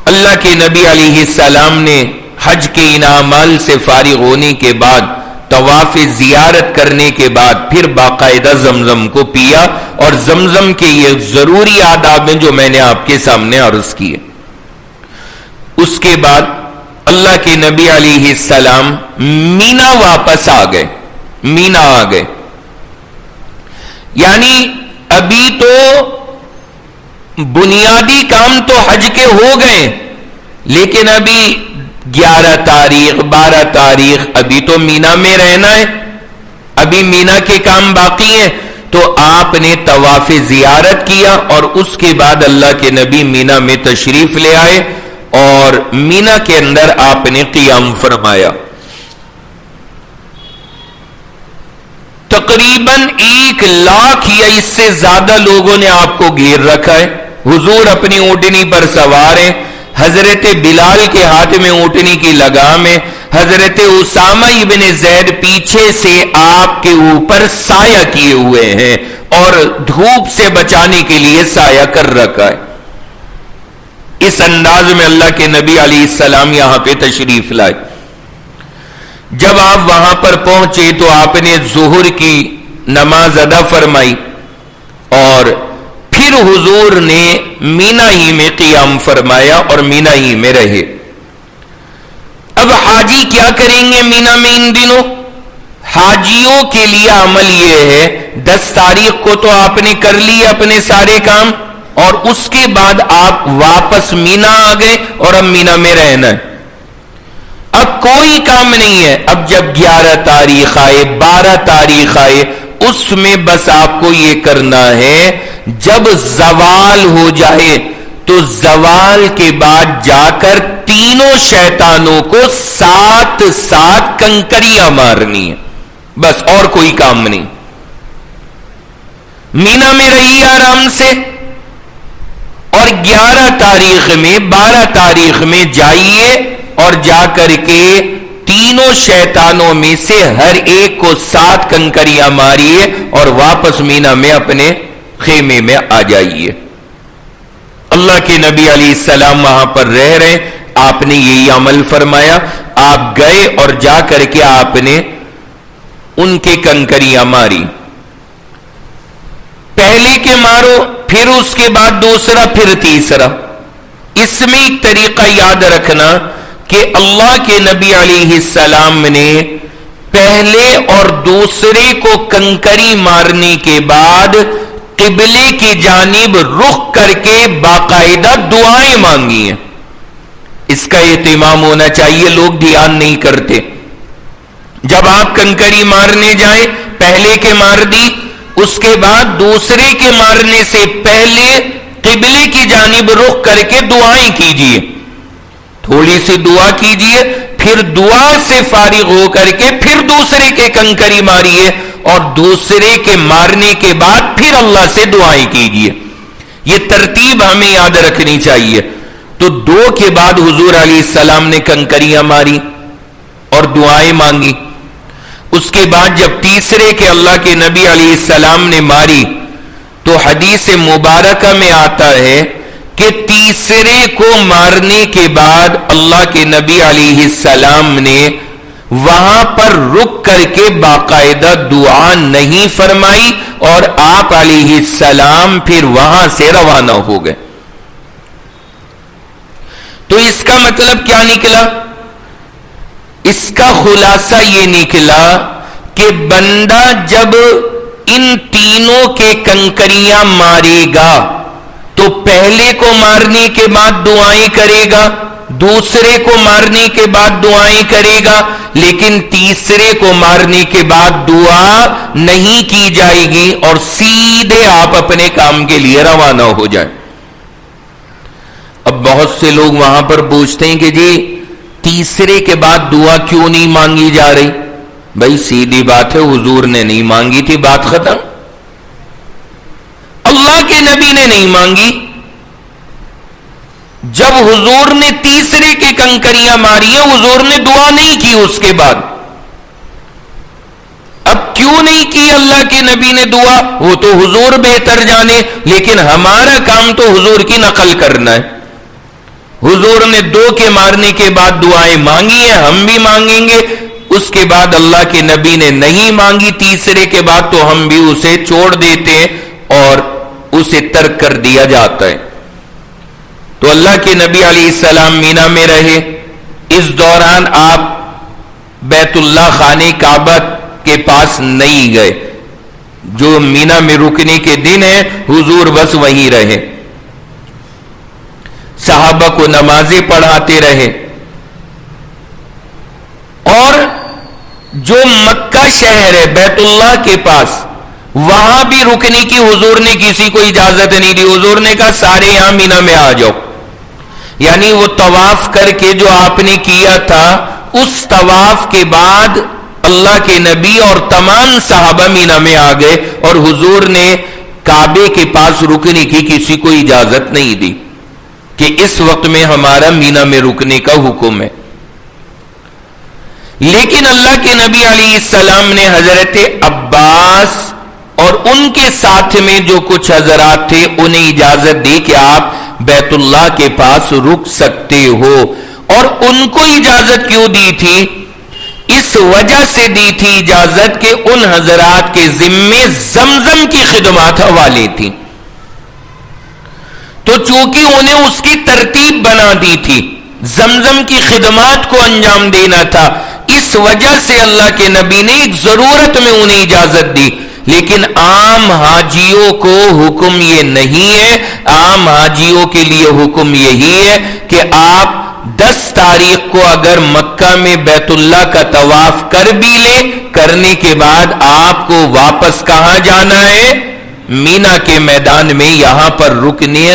اللہ کے نبی علیہ السلام نے حج کے ان اعمال سے فارغ ہونے کے بعد، طواف زیارت کرنے کے بعد پھر باقاعدہ زمزم کو پیا، اور زمزم کے یہ ضروری آداب ہیں جو میں نے آپ کے سامنے عرض کیے۔ اس کے بعد اللہ کے نبی علیہ السلام مینا واپس آ گئے، مینا آ گئے، یعنی ابھی تو بنیادی کام تو حج کے ہو گئے، لیکن ابھی 11 تاریخ 12 تاریخ ابھی تو مینا میں رہنا ہے، ابھی مینا کے کام باقی ہیں۔ تو آپ نے طواف زیارت کیا اور اس کے بعد اللہ کے نبی مینا میں تشریف لے آئے اور مینا کے اندر آپ نے قیام فرمایا۔ تقریباً 1 لاکھ یا اس سے زیادہ لوگوں نے آپ کو گھیر رکھا ہے۔ حضور اپنی اونٹنی پر سوار ہیں، حضرت بلال کے ہاتھ میں اونٹنی کی لگام ہے، حضرت اسامہ ابن زید پیچھے سے آپ کے اوپر سایہ کیے ہوئے ہیں اور دھوپ سے بچانے کے لیے سایہ کر رکھا ہے۔ اس انداز میں اللہ کے نبی علیہ السلام یہاں پہ تشریف لائے۔ جب آپ وہاں پر پہنچے تو آپ نے ظہر کی نماز ادا فرمائی اور پھر حضور نے مینا ہی میں قیام فرمایا اور مینا ہی میں رہے۔ اب حاجی کیا کریں گے مینا میں ان دنوں؟ حاجیوں کے لیے عمل یہ ہے 10 تاریخ کو تو آپ نے کر لی اپنے سارے کام، اور اس کے بعد آپ واپس مینا آ گئے اور اب مینا میں رہنا ہے، اب کوئی کام نہیں ہے۔ اب جب 11 تاریخ آئے 12 تاریخ آئے، اس میں بس آپ کو یہ کرنا ہے جب زوال ہو جائے تو زوال کے بعد جا کر تینوں شیطانوں کو 7 کنکریاں مارنی ہیں، بس اور کوئی کام نہیں. مینا میں رہی آرام سے، اور 11 تاریخ میں 12 تاریخ میں جائیے اور جا کر کے تینوں شیطانوں میں سے ہر ایک کو 7 کنکریاں ماریے اور واپس مینا میں اپنے خیمے میں آ جائیے. اللہ کے نبی علیہ السلام وہاں پر رہ رہے، آپ نے یہی عمل فرمایا. آپ گئے اور جا کر کے آپ نے ان کے کنکریاں ماری. پہلے کے مارو، پھر اس کے بعد دوسرا، پھر تیسرا. اس میں ایک طریقہ یاد رکھنا کہ اللہ کے نبی علیہ السلام نے پہلے اور دوسرے کو کنکری مارنے کے بعد قبلے کی جانب رخ کر کے باقاعدہ دعائیں مانگی ہیں. اس کا اہتمام ہونا چاہیے، لوگ دھیان نہیں کرتے. جب آپ کنکری مارنے جائیں، پہلے کے مار دی، اس کے بعد دوسرے کے مارنے سے پہلے قبلے کی جانب رخ کر کے دعائیں کیجئے. تھوڑی سی دعا کیجئے، پھر دعا سے فارغ ہو کر کے پھر دوسرے کے کنکری ماریے، اور دوسرے کے مارنے کے بعد پھر اللہ سے دعائیں کیجئے. یہ ترتیب ہمیں یاد رکھنی چاہیے. تو 2 کے بعد حضور علیہ السلام نے کنکریاں ماری اور دعائیں مانگی. اس کے بعد جب تیسرے کے اللہ کے نبی علیہ السلام نے ماری تو حدیث مبارکہ میں آتا ہے کہ تیسرے کو مارنے کے بعد اللہ کے نبی علیہ السلام نے وہاں پر رک کر کے باقاعدہ دعا نہیں فرمائی، اور آپ علیہ السلام پھر وہاں سے روانہ ہو گئے. تو اس کا مطلب کیا نکلا؟ اس کا خلاصہ یہ نکلا کہ بندہ جب ان تینوں کے کنکریاں مارے گا تو پہلے کو مارنے کے بعد دعائیں کرے گا، دوسرے کو مارنے کے بعد دعائیں کرے گا، لیکن تیسرے کو مارنے کے بعد دعا نہیں کی جائے گی اور سیدھے آپ اپنے کام کے لیے روانہ ہو جائیں. اب بہت سے لوگ وہاں پر پوچھتے ہیں کہ جی تیسرے کے بعد دعا کیوں نہیں مانگی جا رہی؟ بھائی سیدھی بات ہے، حضور نے نہیں مانگی تھی، بات ختم. اللہ کے نبی نے نہیں مانگی. جب حضور نے تیسرے کے کنکریاں ماری ہیں، حضور نے دعا نہیں کی اس کے بعد. اب کیوں نہیں کی اللہ کے نبی نے دعا، وہ تو حضور بہتر جانے، لیکن ہمارا کام تو حضور کی نقل کرنا ہے. حضور نے 2 کے مارنے کے بعد دعائیں مانگی ہیں، ہم بھی مانگیں گے. اس کے بعد اللہ کے نبی نے نہیں مانگی تیسرے کے بعد، تو ہم بھی اسے چھوڑ دیتے اور اسے ترک کر دیا جاتا ہے. تو اللہ کے نبی علیہ السلام مینا میں رہے. اس دوران آپ بیت اللہ خانہ کعبہ کے پاس نہیں گئے. جو مینا میں رکنے کے دن ہے حضور بس وہیں رہے، صحابہ کو نمازیں پڑھاتے رہے. اور جو مکہ شہر ہے بیت اللہ کے پاس، وہاں بھی رکنے کی حضور نے کسی کو اجازت نہیں دی. حضور نے کہا سارے یہاں مینا میں آ جاؤ. یعنی وہ طواف کر کے جو آپ نے کیا تھا، اس طواف کے بعد اللہ کے نبی اور تمام صحابہ مینا میں آ گئے، اور حضور نے کعبے کے پاس رکنے کی کسی کو اجازت نہیں دی کہ اس وقت میں ہمارا مینا میں رکنے کا حکم ہے. لیکن اللہ کے نبی علیہ السلام نے حضرت عباس اور ان کے ساتھ میں جو کچھ حضرات تھے انہیں اجازت دی کہ آپ بیت اللہ کے پاس رک سکتے ہو. اور ان کو اجازت کیوں دی تھی؟ اس وجہ سے دی تھی اجازت کہ ان حضرات کے ذمے زمزم کی خدمات حوالے تھی. تو چونکہ انہیں اس کی ترتیب بنا دی تھی، زمزم کی خدمات کو انجام دینا تھا، اس وجہ سے اللہ کے نبی نے ایک ضرورت میں انہیں اجازت دی. لیکن عام حاجیوں کو حکم یہ نہیں ہے. عام حاجیوں کے لیے حکم یہی ہے کہ آپ 10 تاریخ کو اگر مکہ میں بیت اللہ کا طواف کر بھی لیں، کرنے کے بعد آپ کو واپس کہاں جانا ہے؟ مینا کے میدان میں یہاں پر رکنے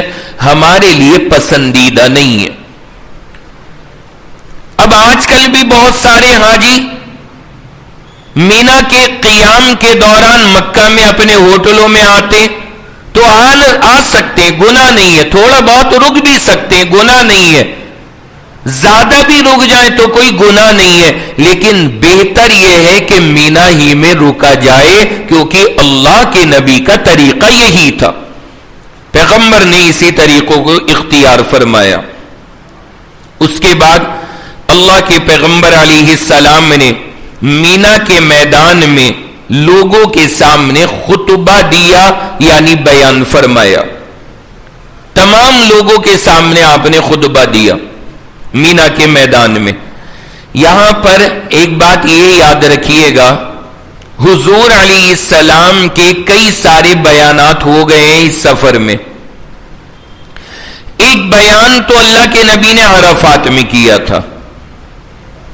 ہمارے لیے پسندیدہ نہیں ہے۔ اب آج کل بھی بہت سارے حاجی مینا کے قیام کے دوران مکہ میں اپنے ہوٹلوں میں آتے تو آ سکتے ہیں، گناہ نہیں ہے، تھوڑا بہت رک بھی سکتے ہیں، گناہ نہیں ہے، زیادہ بھی رک جائیں تو کوئی گناہ نہیں ہے، لیکن بہتر یہ ہے کہ مینا ہی میں رکا جائے، کیونکہ اللہ کے نبی کا طریقہ یہی تھا، پیغمبر نے اسی طریقوں کو اختیار فرمایا۔ اس کے بعد اللہ کے پیغمبر علیہ السلام نے مینا کے میدان میں لوگوں کے سامنے خطبہ دیا، یعنی بیان فرمایا، تمام لوگوں کے سامنے آپ نے خطبہ دیا مینا کے میدان میں۔ یہاں پر ایک بات یہ یاد رکھیے گا، حضور علیہ السلام کے کئی سارے بیانات ہو گئے ہیں اس سفر میں۔ ایک بیان تو اللہ کے نبی نے عرفات میں کیا تھا،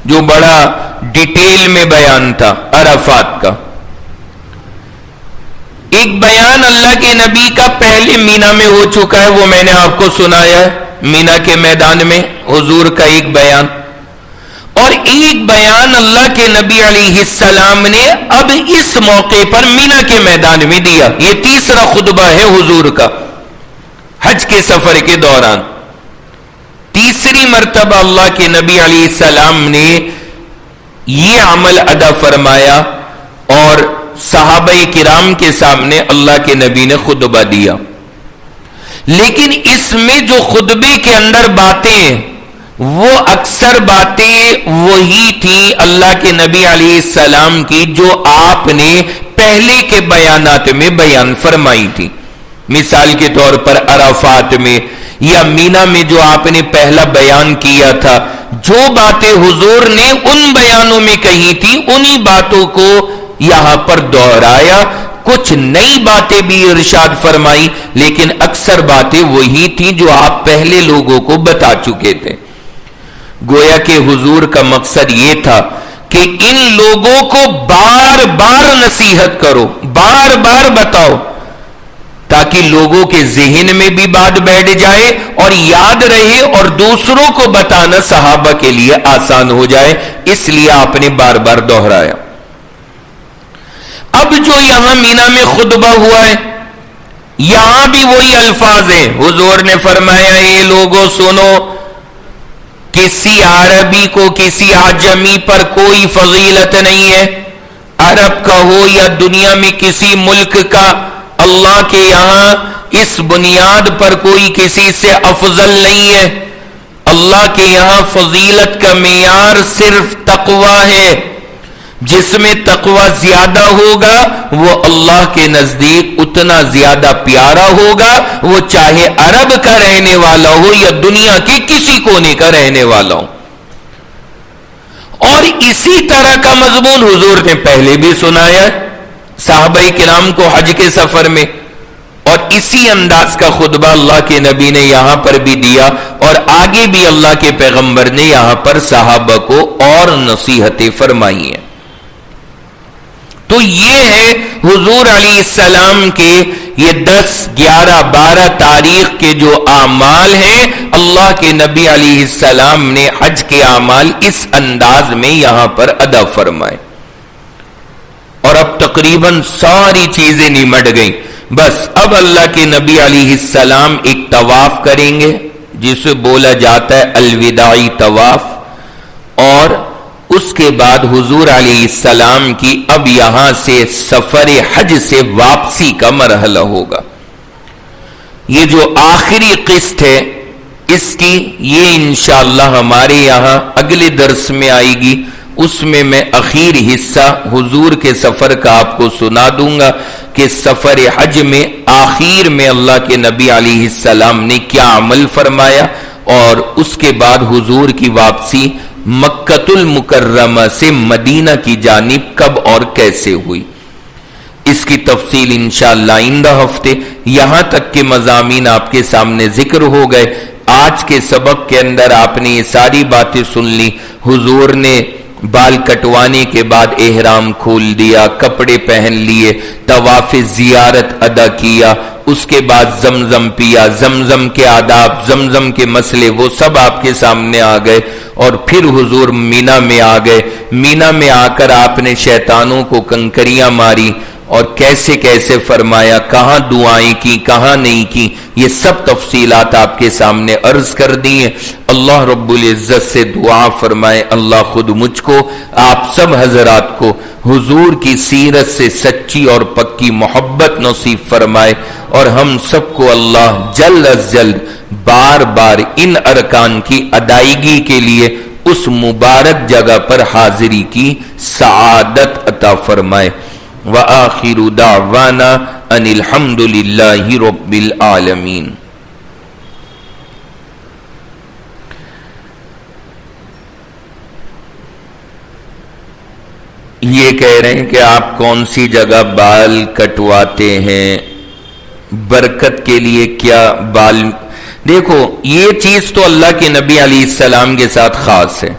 جو بڑا ڈیٹیل میں بیان تھا عرفات کا۔ ایک بیان اللہ کے نبی کا پہلے مینا میں ہو چکا ہے، وہ میں نے آپ کو سنایا ہے، مینا کے میدان میں حضور کا ایک بیان، اور ایک بیان اللہ کے نبی علیہ السلام نے اب اس موقع پر مینا کے میدان میں دیا۔ یہ تیسرا خطبہ ہے حضور کا حج کے سفر کے دوران۔ تیسری مرتبہ اللہ کے نبی علیہ السلام نے یہ عمل ادا فرمایا اور صحابہ کرام کے سامنے اللہ کے نبی نے خطبہ دیا، لیکن اس میں جو خطبے کے اندر باتیں، وہ اکثر باتیں وہی تھیں اللہ کے نبی علیہ السلام کی جو آپ نے پہلے کے بیانات میں بیان فرمائی تھی۔ مثال کے طور پر عرفات میں یا مینا میں جو آپ نے پہلا بیان کیا تھا، جو باتیں حضور نے ان بیانوں میں کہی تھی انہی باتوں کو یہاں پر دہرایا، کچھ نئی باتیں بھی ارشاد فرمائی، لیکن اکثر باتیں وہی تھیں جو آپ پہلے لوگوں کو بتا چکے تھے۔ گویا کہ حضور کا مقصد یہ تھا کہ ان لوگوں کو بار بار نصیحت کرو، بار بار بتاؤ، تاکہ لوگوں کے ذہن میں بھی بات بیٹھ جائے اور یاد رہے، اور دوسروں کو بتانا صحابہ کے لیے آسان ہو جائے، اس لیے آپ نے بار بار دہرایا۔ اب جو یہاں مینا میں خطبہ ہوا ہے، یہاں بھی وہی الفاظ ہیں۔ حضور نے فرمایا، اے لوگوں سنو، کسی عربی کو کسی عجمی پر کوئی فضیلت نہیں ہے، عرب کا ہو یا دنیا میں کسی ملک کا، اللہ کے یہاں اس بنیاد پر کوئی کسی سے افضل نہیں ہے۔ اللہ کے یہاں فضیلت کا معیار صرف تقوی ہے، جس میں تقوی زیادہ ہوگا وہ اللہ کے نزدیک اتنا زیادہ پیارا ہوگا، وہ چاہے عرب کا رہنے والا ہو یا دنیا کے کسی کونے کا رہنے والا ہو۔ اور اسی طرح کا مضمون حضور نے پہلے بھی سنایا صحابہ کرام کو حج کے سفر میں، اور اسی انداز کا خطبہ اللہ کے نبی نے یہاں پر بھی دیا، اور آگے بھی اللہ کے پیغمبر نے یہاں پر صحابہ کو اور نصیحتیں فرمائی ہیں۔ تو یہ ہے حضور علیہ السلام کے یہ 10، 11، 12 تاریخ کے جو اعمال ہیں، اللہ کے نبی علیہ السلام نے حج کے اعمال اس انداز میں یہاں پر ادا فرمائے۔ اور اب تقریباً ساری چیزیں نمٹ گئیں، بس اب اللہ کے نبی علیہ السلام ایک طواف کریں گے جسے بولا جاتا ہے الوداعی طواف، اور اس کے بعد حضور علیہ السلام کی اب یہاں سے سفر حج سے واپسی کا مرحلہ ہوگا۔ یہ جو آخری قسط ہے اس کی، یہ انشاءاللہ ہمارے یہاں اگلے درس میں آئے گی، اس میں اخیر حصہ حضور کے سفر کا آپ کو سنا دوں گا کہ سفر حج میں آخر میں اللہ کے نبی علیہ السلام نے کیا عمل فرمایا، اور اس کے بعد حضور کی واپسی مکۃ المکرمہ سے مدینہ کی جانب کب اور کیسے ہوئی، اس کی تفصیل انشاءاللہ آئندہ ہفتے۔ یہاں تک کہ مضامین آپ کے سامنے ذکر ہو گئے۔ آج کے سبق کے اندر آپ نے یہ ساری باتیں سن لی۔ حضور نے بال کٹوانے کے بعد احرام کھول دیا، کپڑے پہن لیے، طواف زیارت ادا کیا، اس کے بعد زمزم پیا، زمزم کے آداب، زمزم کے مسئلے وہ سب آپ کے سامنے آ گئے، اور پھر حضور مینا میں آ گئے۔ مینا میں آ کر آپ نے شیطانوں کو کنکریاں ماری اور کیسے کیسے فرمایا، کہاں دعائیں کی، کہاں نہیں کی، یہ سب تفصیلات آپ کے سامنے عرض کر دی ہیں۔ اللہ رب العزت سے دعا فرمائے اللہ خود مجھ کو، آپ سب حضرات کو حضور کی سیرت سے سچی اور پکی محبت نصیب فرمائے، اور ہم سب کو اللہ جلد از جلد بار بار ان ارکان کی ادائیگی کے لیے اس مبارک جگہ پر حاضری کی سعادت عطا فرمائے۔ وآخر دعوانا ان الحمد للہ رب العالمین۔ یہ کہہ رہے ہیں کہ آپ کون سی جگہ بال کٹواتے ہیں، برکت کے لیے کیا بال؟ دیکھو یہ چیز تو اللہ کے نبی علیہ السلام کے ساتھ خاص ہے،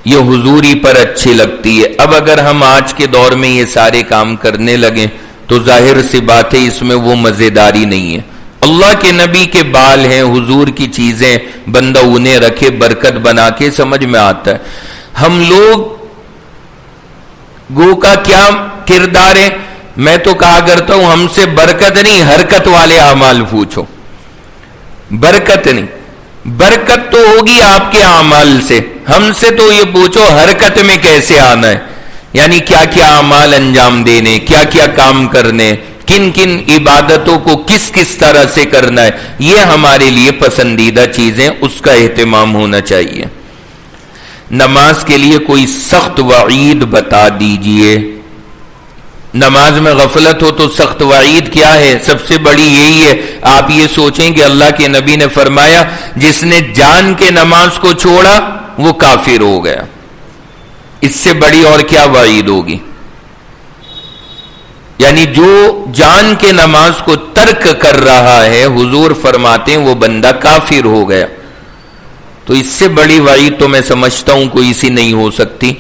یہ حضوری پر اچھی لگتی ہے۔ اب اگر ہم آج کے دور میں یہ سارے کام کرنے لگیں تو ظاہر سی بات ہے اس میں وہ مزیداری نہیں ہے۔ اللہ کے نبی کے بال ہیں، حضور کی چیزیں، بندہ انہیں رکھے برکت بنا کے سمجھ میں آتا ہے۔ ہم لوگ گو کا کیا کردار ہے؟ میں تو کہا کرتا ہوں ہم سے برکت نہیں حرکت والے اعمال پوچھو، برکت نہیں، برکت تو ہوگی آپ کے اعمال سے، ہم سے تو یہ پوچھو حرکت میں کیسے آنا ہے، یعنی کیا کیا اعمال انجام دینے، کیا کیا کام کرنے، کن کن عبادتوں کو کس کس طرح سے کرنا ہے، یہ ہمارے لیے پسندیدہ چیزیں، اس کا اہتمام ہونا چاہیے۔ نماز کے لیے کوئی سخت وعید بتا دیجئے، نماز میں غفلت ہو تو سخت وعید کیا ہے؟ سب سے بڑی یہی ہے، آپ یہ سوچیں کہ اللہ کے نبی نے فرمایا جس نے جان کے نماز کو چھوڑا وہ کافر ہو گیا، اس سے بڑی اور کیا وعید ہوگی؟ یعنی جو جان کے نماز کو ترک کر رہا ہے حضور فرماتے ہیں وہ بندہ کافر ہو گیا، تو اس سے بڑی وعید تو میں سمجھتا ہوں کوئی سی نہیں ہو سکتی۔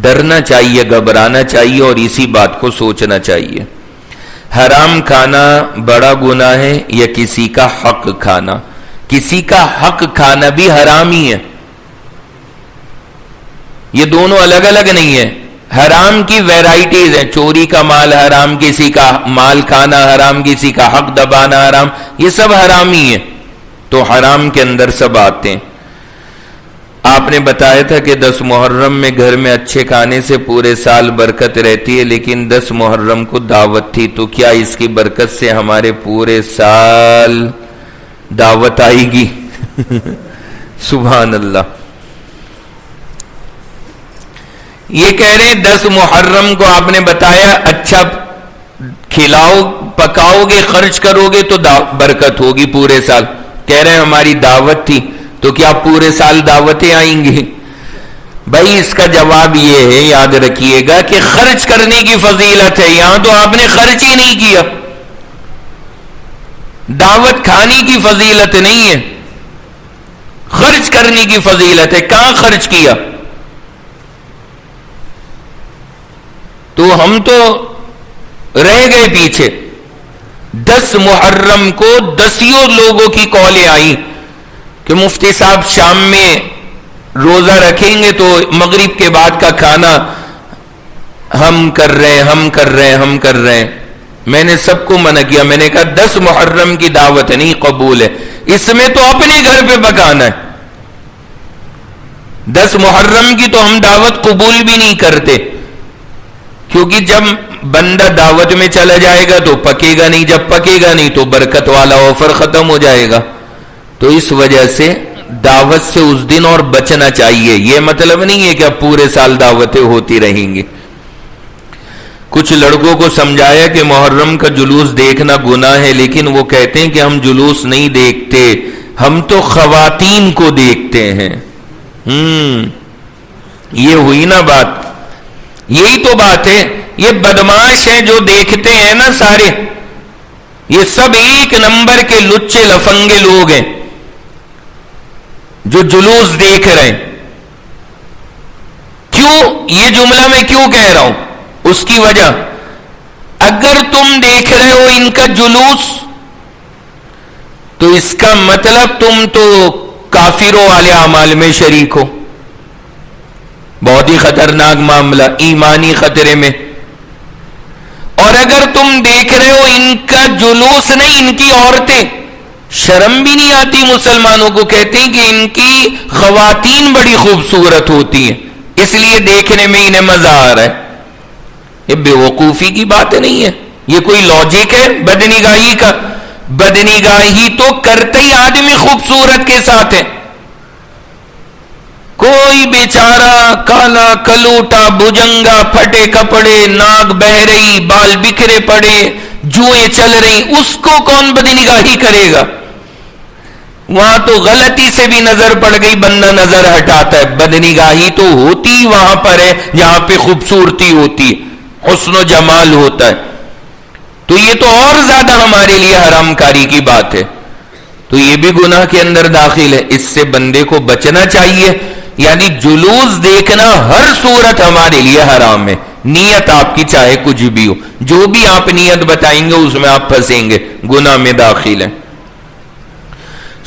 ڈرنا چاہیے، گھبرانا چاہیے اور اسی بات کو سوچنا چاہیے۔ حرام کھانا بڑا گناہ ہے یا کسی کا حق کھانا؟ کسی کا حق کھانا بھی حرام ہی ہے، یہ دونوں الگ الگ نہیں ہے۔ حرام کی ویرائٹیز ہیں، چوری کا مال حرام، کسی کا مال کھانا حرام، کسی کا حق دبانا حرام، یہ سب حرام ہی ہے، تو حرام کے اندر سب آتے ہیں۔ آپ نے بتایا تھا کہ 10 محرم میں گھر میں اچھے کھانے سے پورے سال برکت رہتی ہے، لیکن 10 محرم کو دعوت تھی، تو کیا اس کی برکت سے ہمارے پورے سال دعوت آئے گی؟ سبحان اللہ۔ یہ کہہ رہے ہیں 10 محرم کو آپ نے بتایا اچھا کھلاؤ پکاؤ گے خرچ کرو گے تو برکت ہوگی پورے سال، کہہ رہے ہیں ہماری دعوت تھی تو کیا پورے سال دعوتیں آئیں گی؟ بھائی اس کا جواب یہ ہے، یاد رکھیے گا کہ خرچ کرنے کی فضیلت ہے، یہاں تو آپ نے خرچ ہی نہیں کیا، دعوت کھانے کی فضیلت نہیں ہے، خرچ کرنے کی فضیلت ہے، کہاں خرچ کیا؟ تو ہم تو رہ گئے پیچھے۔ 10 محرم کو 10 لوگوں کی کالیں آئیں کہ مفتی صاحب شام میں روزہ رکھیں گے تو مغرب کے بعد کا کھانا ہم کر رہے ہیں۔ میں نے سب کو منع کیا، میں نے کہا 10 محرم کی دعوت نہیں قبول ہے، اس میں تو اپنے گھر پہ پکانا ہے۔ 10 محرم کی تو ہم دعوت قبول بھی نہیں کرتے، کیونکہ جب بندہ دعوت میں چلا جائے گا تو پکے گا نہیں، جب پکے گا نہیں تو برکت والا آفر ختم ہو جائے گا، تو اس وجہ سے دعوت سے اس دن اور بچنا چاہیے۔ یہ مطلب نہیں ہے کہ اب پورے سال دعوتیں ہوتی رہیں گی۔ کچھ لڑکوں کو سمجھایا کہ محرم کا جلوس دیکھنا گناہ ہے، لیکن وہ کہتے ہیں کہ ہم جلوس نہیں دیکھتے، ہم تو خواتین کو دیکھتے ہیں۔ یہ ہوئی نا بات، یہی تو بات ہے۔ یہ بدماش ہیں جو دیکھتے ہیں نا سارے، یہ سب ایک نمبر کے لچے لفنگے لوگ ہیں جو جلوس دیکھ رہے ہیں۔ کیوں یہ جملہ میں کیوں کہہ رہا ہوں؟ اس کی وجہ، اگر تم دیکھ رہے ہو ان کا جلوس تو اس کا مطلب تم تو کافروں والے اعمال میں شریک ہو. بہت ہی خطرناک معاملہ، ایمانی خطرے میں. اور اگر تم دیکھ رہے ہو ان کا جلوس نہیں، ان کی عورتیں، شرم بھی نہیں آتی مسلمانوں کو، کہتے ہیں کہ ان کی خواتین بڑی خوبصورت ہوتی ہیں اس لیے دیکھنے میں انہیں مزہ آ رہا ہے. یہ بے وقوفی کی بات نہیں ہے، یہ کوئی لاجک ہے بدنگاہی کا؟ بدنگاہی تو کرتے ہی آدمی خوبصورت کے ساتھ ہے. کوئی بیچارہ کالا کلوٹا بھجنگا، پھٹے کپڑے، ناک بہ رہی، بال بکھرے پڑے، جوئیں چل رہی، اس کو کون بدنگاہی کرے گا؟ وہاں تو غلطی سے بھی نظر پڑ گئی بندہ نظر ہٹاتا ہے. بدنگاہی تو ہوتی ہی وہاں پر ہے جہاں پہ خوبصورتی ہوتی ہے، حسن و جمال ہوتا ہے. تو یہ تو اور زیادہ ہمارے لیے حرام کاری کی بات ہے. تو یہ بھی گناہ کے اندر داخل ہے، اس سے بندے کو بچنا چاہیے. یعنی جلوس دیکھنا ہر صورت ہمارے لیے حرام ہے، نیت آپ کی چاہے کچھ بھی ہو، جو بھی آپ نیت بتائیں گے اس میں آپ پھنسیں گے، گناہ میں داخل ہے.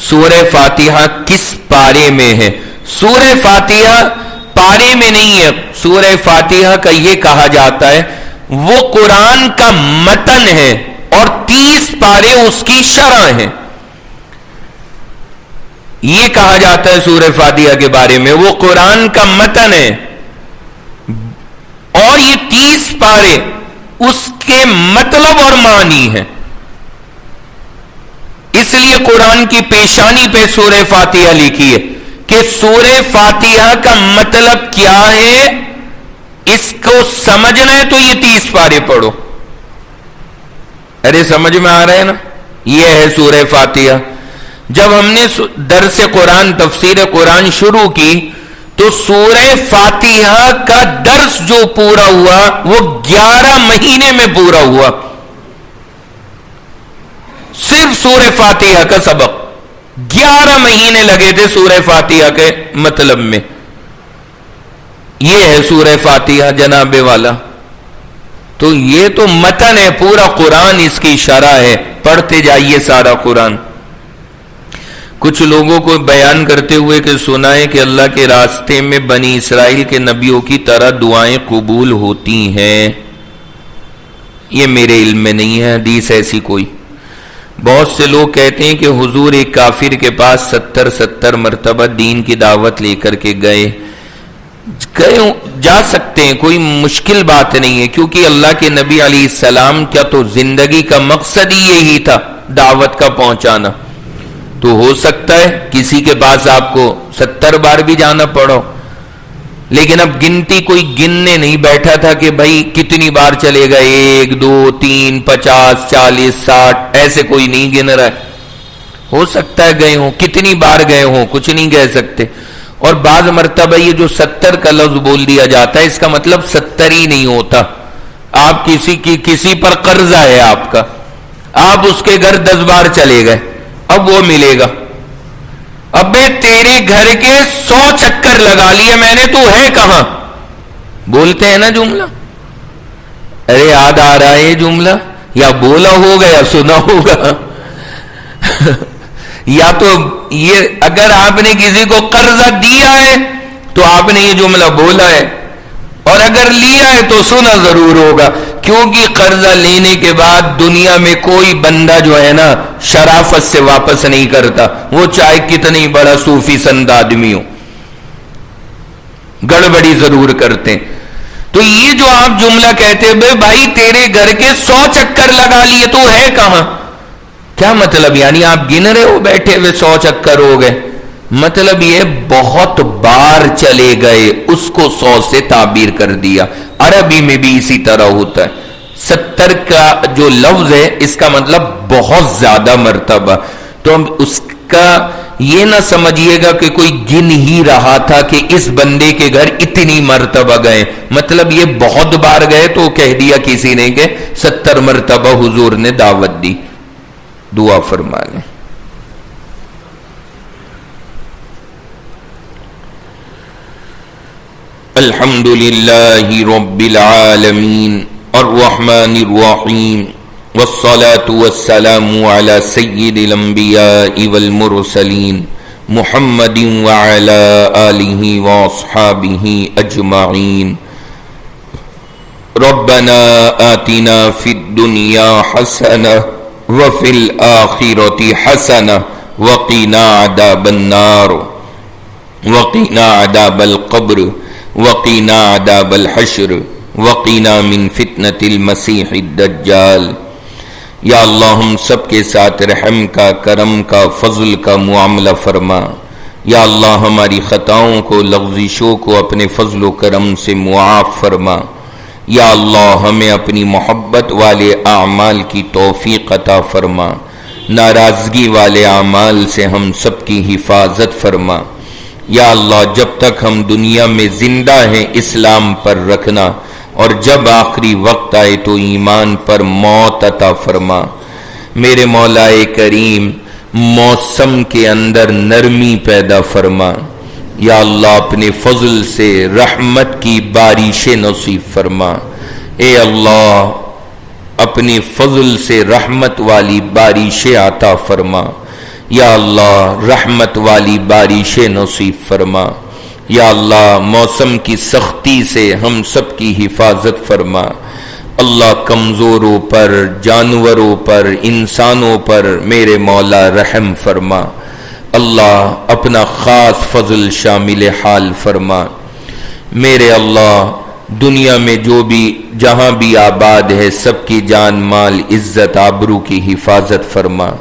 سورہ فاتحہ کس پارے میں ہے؟ سورہ فاتحہ پارے میں نہیں ہے. سورہ فاتحہ کا یہ کہا جاتا ہے وہ قرآن کا متن ہے اور 30 پارے اس کی شرح ہیں. یہ کہا جاتا ہے سورہ فاتحہ کے بارے میں وہ قرآن کا متن ہے اور یہ 30 پارے اس کے مطلب اور معنی ہیں. اس لیے قرآن کی پیشانی پہ سورہ فاتحہ لکھی ہے کہ سورہ فاتحہ کا مطلب کیا ہے، اس کو سمجھنا ہے تو یہ 30 پارے پڑھو. ارے سمجھ میں آ رہا ہے نا؟ یہ ہے سورہ فاتحہ. جب ہم نے درس قرآن تفسیر قرآن شروع کی تو سورہ فاتحہ کا درس جو پورا ہوا وہ 11 مہینے میں پورا ہوا. صرف سورہ فاتحہ کا سبق 11 مہینے لگے تھے سورہ فاتحہ کے مطلب میں. یہ ہے سورہ فاتحہ جناب والا. تو یہ تو متن ہے، پورا قرآن اس کی شرح ہے، پڑھتے جائیے سارا قرآن. کچھ لوگوں کو بیان کرتے ہوئے کہ سنا ہے کہ اللہ کے راستے میں بنی اسرائیل کے نبیوں کی طرح دعائیں قبول ہوتی ہیں. یہ میرے علم میں نہیں ہے حدیث ایسی کوئی. بہت سے لوگ کہتے ہیں کہ حضور ایک کافر کے پاس 70 مرتبہ دین کی دعوت لے کر کے گئے جا سکتے ہیں، کوئی مشکل بات نہیں ہے، کیونکہ اللہ کے نبی علیہ السلام کیا تو زندگی کا مقصد ہی یہی تھا دعوت کا پہنچانا. تو ہو سکتا ہے کسی کے پاس آپ کو 70 بار بھی جانا پڑو، لیکن اب گنتی کوئی گننے نہیں بیٹھا تھا کہ بھائی کتنی بار چلے گا، 1 2 3 50 40 60 ایسے کوئی نہیں گن رہا ہے. ہو سکتا ہے گئے ہوں، کتنی بار گئے ہوں کچھ نہیں کہہ سکتے. اور بعض مرتبہ یہ جو 70 کا لفظ بول دیا جاتا ہے اس کا مطلب 70 ہی نہیں ہوتا. آپ کسی پر قرضہ ہے آپ کا، آپ اس کے گھر 10 بار چلے گئے، اب وہ ملے گا. ابے تیرے گھر کے 100 چکر لگا لیے میں نے، تو ہے کہاں؟ بولتے ہیں نا جملہ. ارے یاد آ رہا ہے یہ جملہ، یا بولا ہوگا یا سنا ہوگا. یا تو یہ اگر آپ نے کسی کو قرضہ دیا ہے تو آپ نے یہ جملہ بولا ہے، اور اگر لیا ہے تو سنا ضرور ہوگا، کیونکہ قرضہ لینے کے بعد دنیا میں کوئی بندہ جو ہے نا شرافت سے واپس نہیں کرتا، وہ چاہے کتنی بڑا صوفی سند آدمی ہو، گڑبڑی ضرور کرتے ہیں. تو یہ جو آپ جملہ کہتے ہیں بھائی تیرے گھر کے 100 چکر لگا لیے تو ہے کہاں، کیا مطلب؟ یعنی آپ گن رہے ہو بیٹھے ہوئے 100 چکر ہو گئے؟ مطلب یہ بہت بار چلے گئے، اس کو 100 سے تعبیر کر دیا. عربی میں بھی اسی طرح ہوتا ہے. 70 کا جو لفظ ہے اس کا مطلب بہت زیادہ مرتبہ. تو ہم اس کا یہ نہ سمجھیے گا کہ کوئی گن ہی رہا تھا کہ اس بندے کے گھر اتنی مرتبہ گئے، مطلب یہ بہت بار گئے تو کہہ دیا کسی نے کہ 70 مرتبہ حضور نے دعوت دی. دعا فرما لیں. الحمد لله رب العالمين الرحمن الرحيم والصلاة والسلام على سيد الأنبياء والمرسلين محمد وعلى آله وأصحابه أجمعين ربنا آتنا في الدنيا حسنة وفي الآخرة حسنة وقنا عذاب النار وقنا عذاب القبر وقنا عذاب الحشر وقنا من فتنة المسيح الدجال۔ یا اللہ ہم سب کے ساتھ رحم کا، کرم کا، فضل کا معاملہ فرما۔ یا اللہ ہماری خطاؤں کو، لغزشوں کو اپنے فضل و کرم سے معاف فرما۔ یا اللہ ہمیں اپنی محبت والے اعمال کی توفیق عطا فرما، ناراضگی والے اعمال سے ہم سب کی حفاظت فرما۔ یا اللہ جب تک ہم دنیا میں زندہ ہیں اسلام پر رکھنا، اور جب آخری وقت آئے تو ایمان پر موت عطا فرما۔ میرے مولا کریم موسم کے اندر نرمی پیدا فرما۔ یا اللہ اپنے فضل سے رحمت کی بارشیں نصیب فرما۔ اے اللہ اپنے فضل سے رحمت والی بارشیں عطا فرما۔ یا اللہ رحمت والی بارشیں نصیب فرما۔ یا اللہ موسم کی سختی سے ہم سب کی حفاظت فرما۔ اللہ کمزوروں پر، جانوروں پر، انسانوں پر میرے مولا رحم فرما۔ اللہ اپنا خاص فضل شامل حال فرما۔ میرے اللہ دنیا میں جو بھی جہاں بھی آباد ہے سب کی جان مال عزت آبرو کی حفاظت فرما۔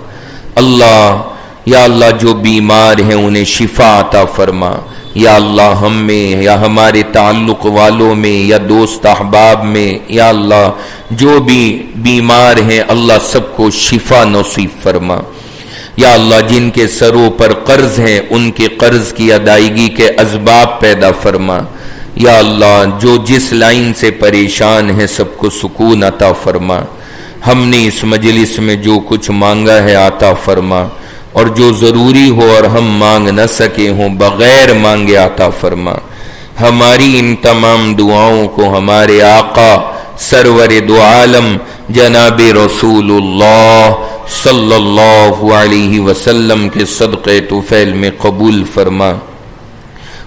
اللہ یا اللہ جو بیمار ہیں انہیں شفا عطا فرما۔ یا اللہ ہم میں یا ہمارے تعلق والوں میں یا دوست احباب میں یا اللہ جو بھی بیمار ہیں اللہ سب کو شفا نصیب فرما۔ یا اللہ جن کے سروں پر قرض ہیں ان کے قرض کی ادائیگی کے اسباب پیدا فرما۔ یا اللہ جو جس لائن سے پریشان ہیں سب کو سکون عطا فرما۔ ہم نے اس مجلس میں جو کچھ مانگا ہے عطا فرما، اور جو ضروری ہو اور ہم مانگ نہ سکے ہوں بغیر مانگے عطا فرما۔ ہماری ان تمام دعاؤں کو ہمارے آقا سرور دو عالم جناب رسول اللہ صلی اللہ علیہ وسلم کے صدقے طفیل میں قبول فرما۔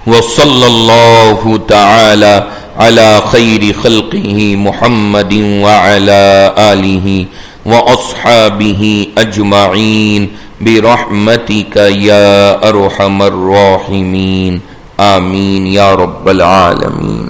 وصلی اللہ تعالی علی خیر خلقہ محمد وعلی آلہ واصحابہ اجمعین برحمتک یا ارحم الراحمین آمین یا رب العالمین۔